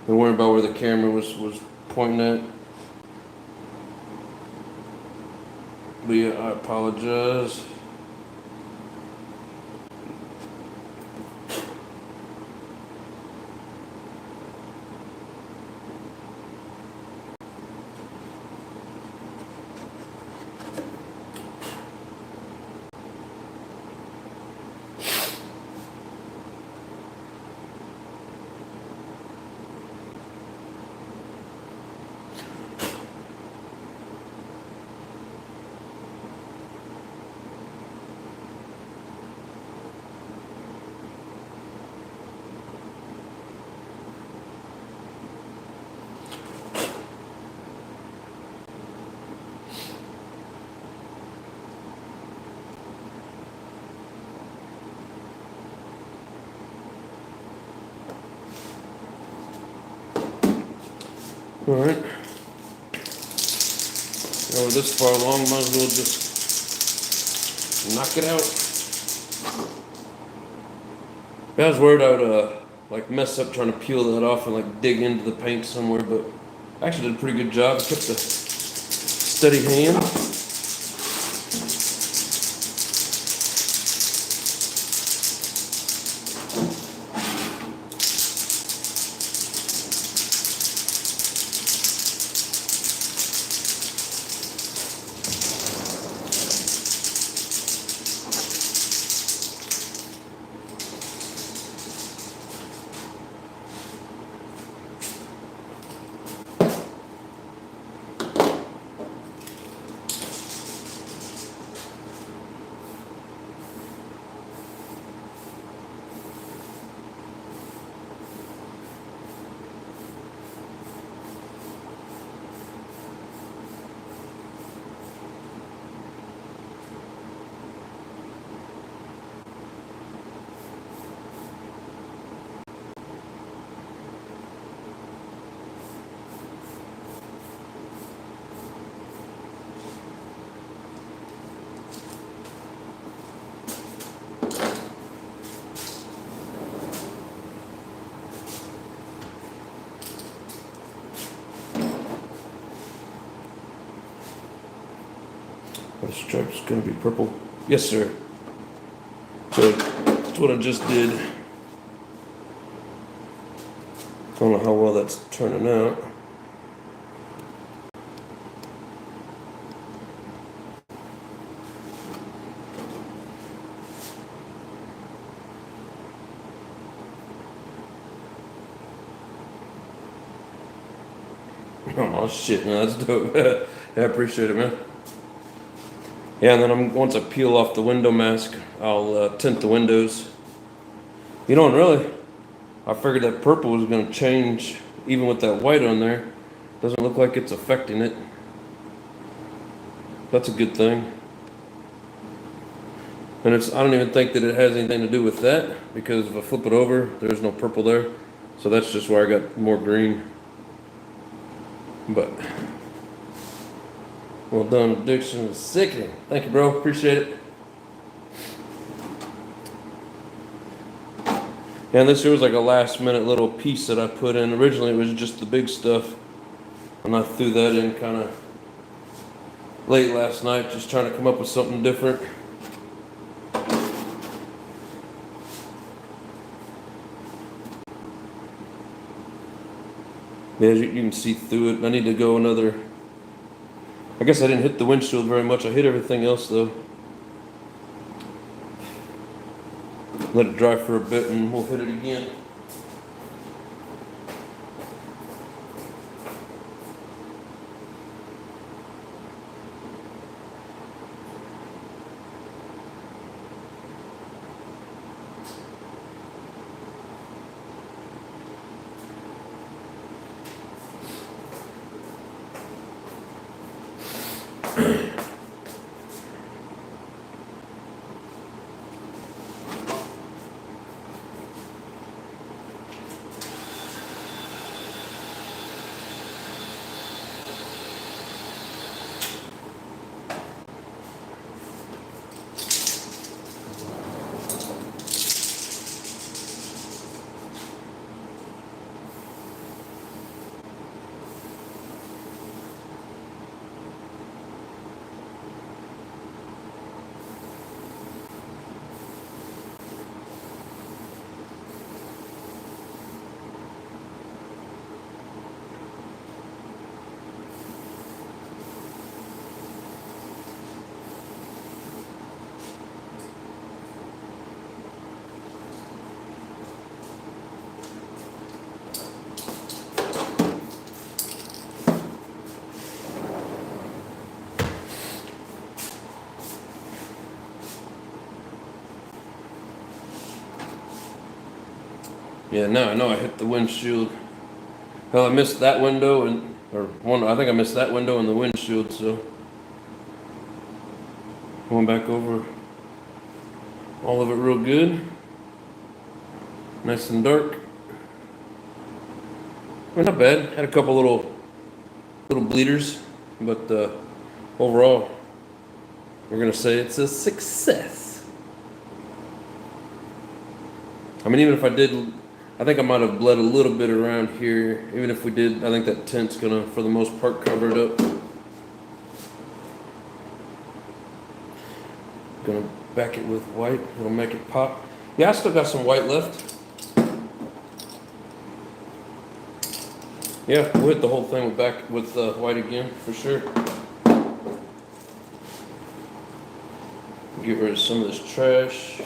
worrying about where the camera was pointing at. But yeah, I apologize. All right. Now we're this far along, might as well just knock it out. I was worried I would like mess up trying to peel that off and like dig into the paint somewhere, but I actually did a pretty good job. I kept a steady hand. The stripe's gonna be purple. Yes, sir. So that's what I just did. Don't know how well that's turning out. Oh shit, man, that's dope. I appreciate it, man. Yeah, and then once I peel off the window mask, I'll tint the windows. You know, and really, I figured that purple was going to change, even with that white on there. Doesn't look like it's affecting it. That's a good thing. And I don't even think that it has anything to do with that, because if I flip it over, there's no purple there. So that's just where I got more green. But well done, addiction is sickening. Thank you, bro. Appreciate it. And this here was like a last minute little piece that I put in. Originally it was just the big stuff. And I threw that in kind of late last night, just trying to come up with something different. Yeah, you can see through it. I need to go another. I guess I didn't hit the windshield very much. I hit everything else though. Let it dry for a bit and we'll hit it again. Yeah, now I know I hit the windshield. Well, I missed that window I think I missed that window and the windshield, so going back over all of it real good. Nice and dark. Well, not bad. Had a couple little bleeders, but overall, we're gonna say it's a success. I mean, even if I did, I think I might have bled a little bit around here. Even if we did, I think that tint's gonna, for the most part, cover it up. Gonna back it with white. It'll make it pop. Yeah, I still got some white left. Yeah, we'll hit the whole thing with white again for sure. Get rid of some of this trash.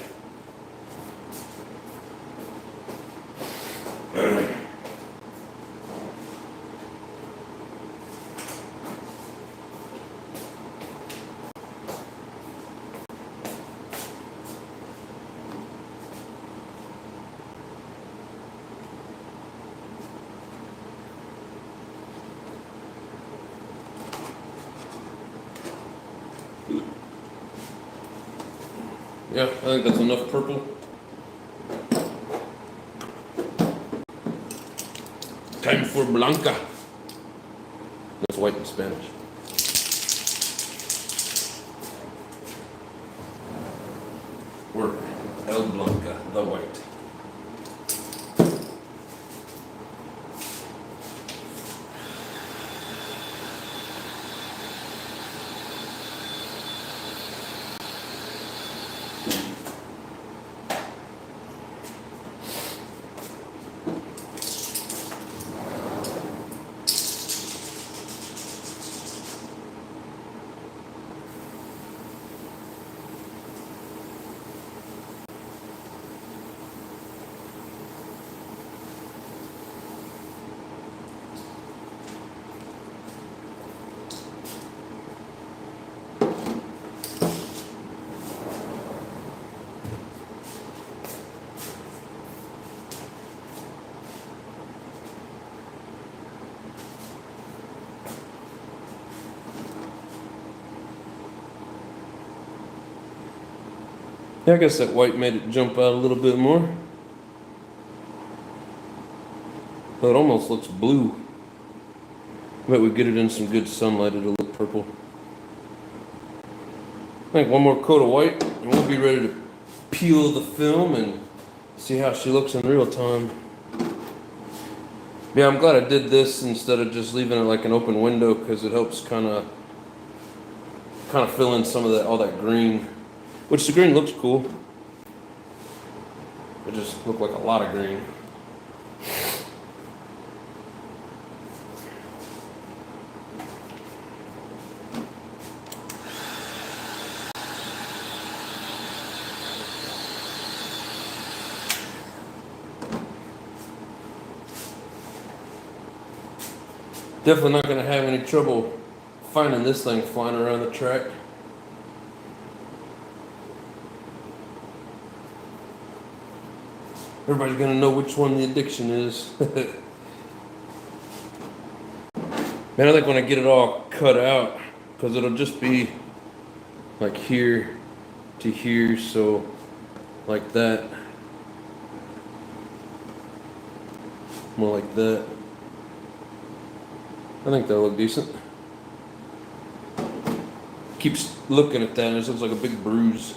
Yeah, I think that's enough purple. Time for Blanca. That's white in Spanish. Or El Blanca, the white. Yeah, I guess that white made it jump out a little bit more. But it almost looks blue. Bet we get it in some good sunlight, it'll look purple. I think one more coat of white and we'll be ready to peel the film and see how she looks in real time. Yeah, I'm glad I did this instead of just leaving it like an open window because it helps kind of fill in some of that, all that green. Which the green looks cool. It just looked like a lot of green. Definitely not going to have any trouble finding this thing flying around the track. Everybody's gonna know which one the addiction is. Man, I think when I get it all cut out, because it'll just be like here to here, so like that, more like that. I think that'll look decent. Keeps looking at that and it just looks like a big bruise.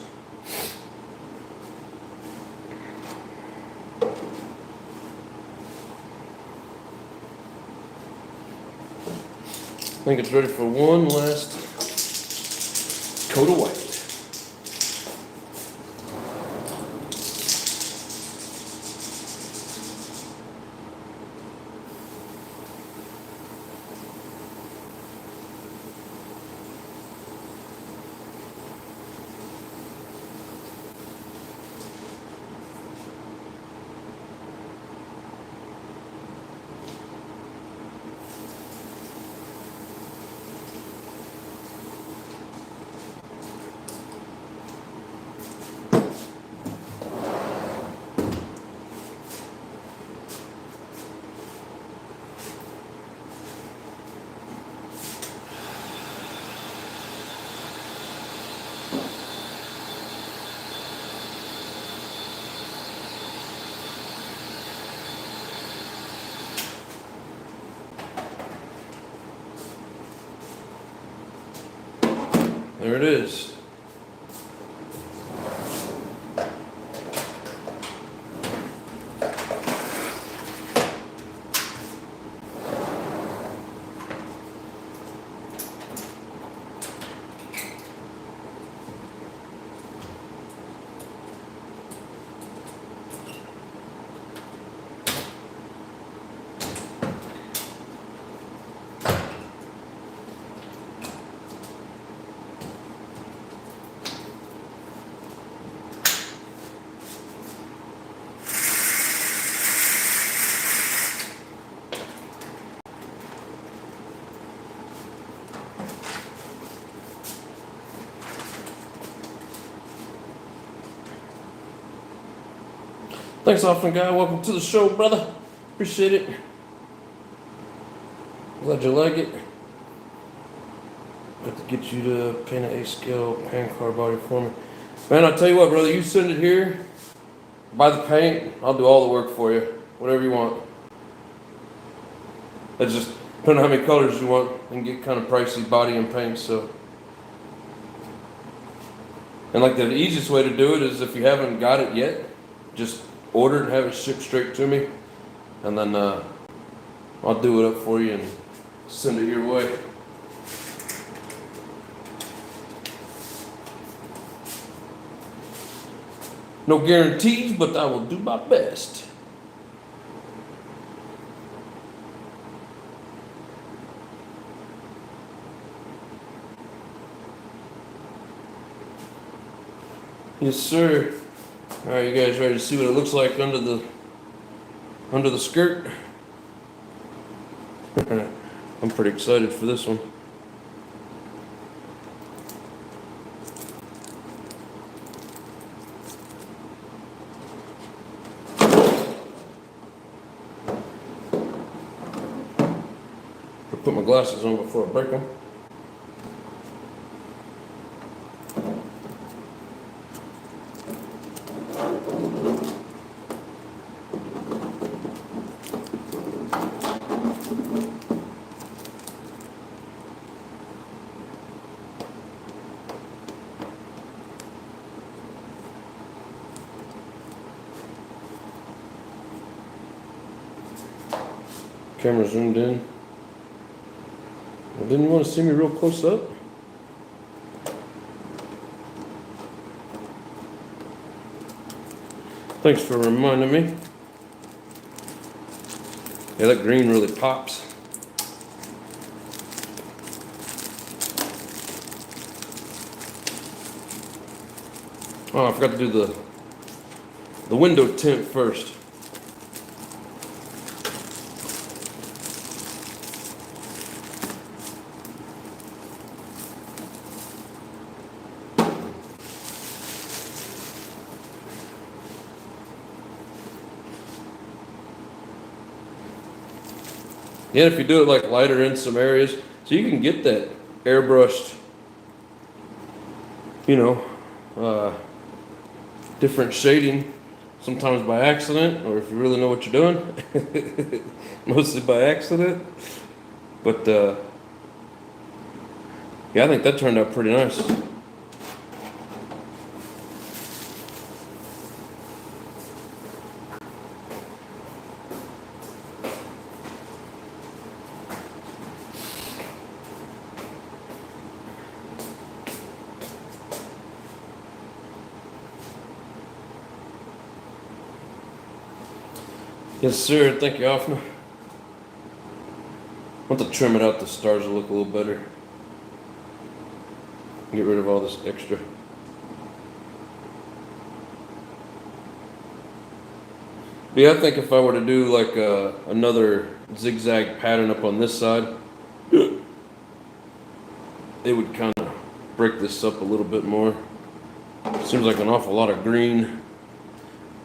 I think it's ready for one last coat of white. There it is. Thanks, Offering Guy. Welcome to the show, brother. Appreciate it. Glad you like it. Got to get you to paint an A-scale pan car body for me. Man, I'll tell you what, brother. You send it here, buy the paint, I'll do all the work for you. Whatever you want. That's just, depending on how many colors you want, and get kind of pricey body and paint, so. And like the easiest way to do it is if you haven't got it yet, just order it and have it shipped straight to me, and then I'll do it up for you and send it your way. No guarantees, but I will do my best. Yes, sir. All right, you guys ready to see what it looks like under the skirt? I'm pretty excited for this one. I'll put my glasses on before I break them. Camera zoomed in. Well, didn't you want to see me real close up? Thanks for reminding me. Yeah, that green really pops. Oh, I forgot to do the window tint first. Yeah, if you do it like lighter in some areas, so you can get that airbrushed, you know, different shading, sometimes by accident, or if you really know what you're doing, mostly by accident. But yeah, I think that turned out pretty nice. Yes, sir. Thank you, Hoffman. I want to trim it out. The stars will look a little better. Get rid of all this extra. But yeah, I think if I were to do like another zigzag pattern up on this side, it would kind of break this up a little bit more. Seems like an awful lot of green.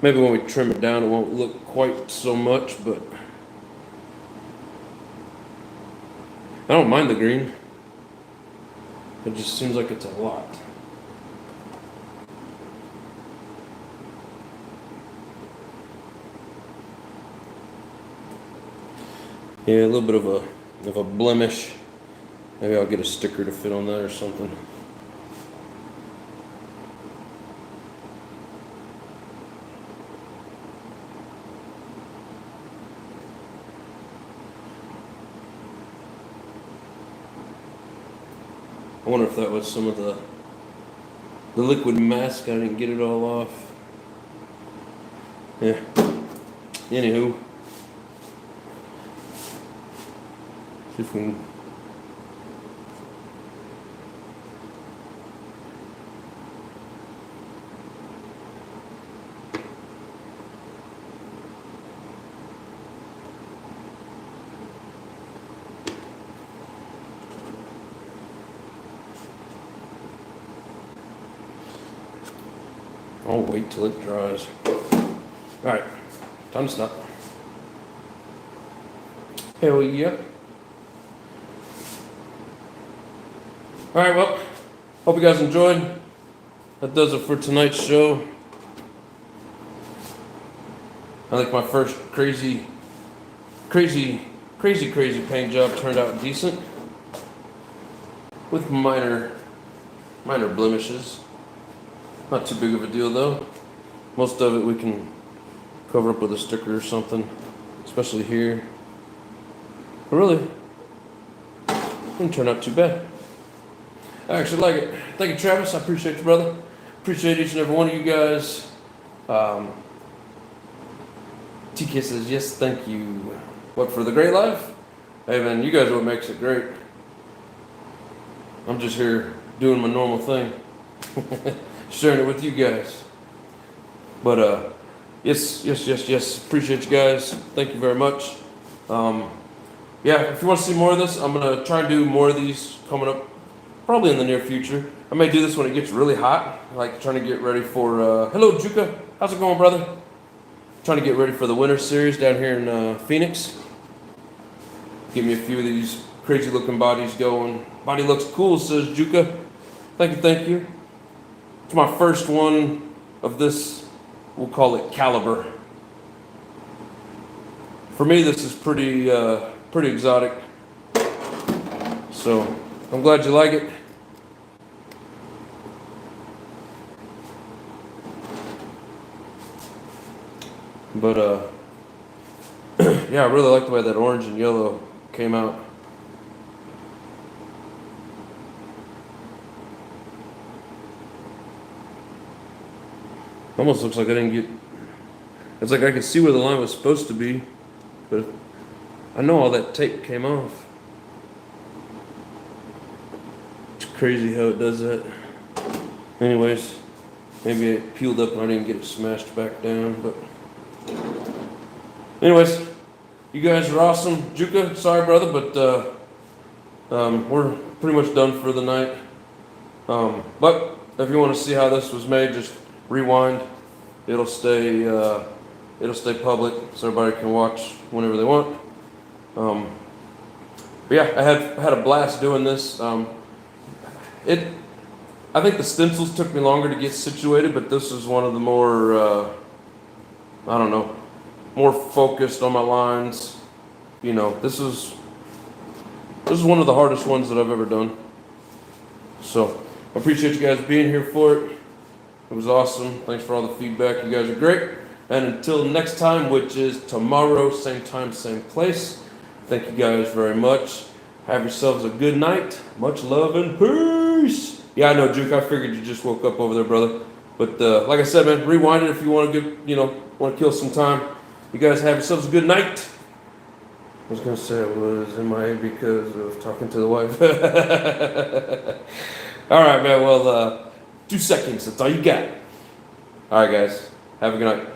Maybe when we trim it down, it won't look quite so much, but I don't mind the green. It just seems like it's a lot. Yeah, a little bit of a blemish. Maybe I'll get a sticker to fit on that or something. I wonder if that was some of the liquid mask. I didn't get it all off. Yeah. Anywho. See if we can. I'll wait till it dries. Alright, time to stop. Hell yeah. Alright, well, hope you guys enjoyed. That does it for tonight's show. I think my first crazy paint job turned out decent. With minor blemishes. Not too big of a deal though. Most of it we can cover up with a sticker or something, especially here. But really, it didn't turn out too bad. I actually like it. Thank you, Travis. I appreciate you, brother. Appreciate each and every one of you guys. TK says, yes, thank you. What, for the great life? Hey man, you guys are what makes it great. I'm just here doing my normal thing. Sharing it with you guys. But yes. Appreciate you guys. Thank you very much. Yeah, if you want to see more of this, I'm gonna try and do more of these coming up, probably in the near future. I may do this when it gets really hot, like trying to get ready for. Hello, Juka. How's it going, brother? Trying to get ready for the winter series down here in Phoenix. Give me a few of these crazy looking bodies going. Body looks cool, says Juka. Thank you. It's my first one of this, we'll call it caliber. For me, this is pretty exotic. So, I'm glad you like it. But, yeah, I really like the way that orange and yellow came out. Almost looks like I didn't get. It's like I could see where the line was supposed to be, but I know all that tape came off. It's crazy how it does that. Anyways, maybe it peeled up and I didn't get it smashed back down, but. Anyways, you guys are awesome. Juka, sorry brother, but we're pretty much done for the night. But if you want to see how this was made, just rewind. It'll stay public so everybody can watch whenever they want. But yeah, I had a blast doing this. I think the stencils took me longer to get situated, but this is one of the more, I don't know, more focused on my lines. You know, this is one of the hardest ones that I've ever done. So I appreciate you guys being here for it. It was awesome. Thanks for all the feedback. You guys are great. And until next time, which is tomorrow, same time, same place. Thank you guys very much. Have yourselves a good night. Much love and peace. Yeah, I know, Juke. I figured you just woke up over there, brother. But like I said, man, rewind it if you want to want to kill some time. You guys have yourselves a good night. I was gonna say I was MIA because of talking to the wife. All right, man. Well, 2 seconds. That's all you got. All right, guys. Have a good night.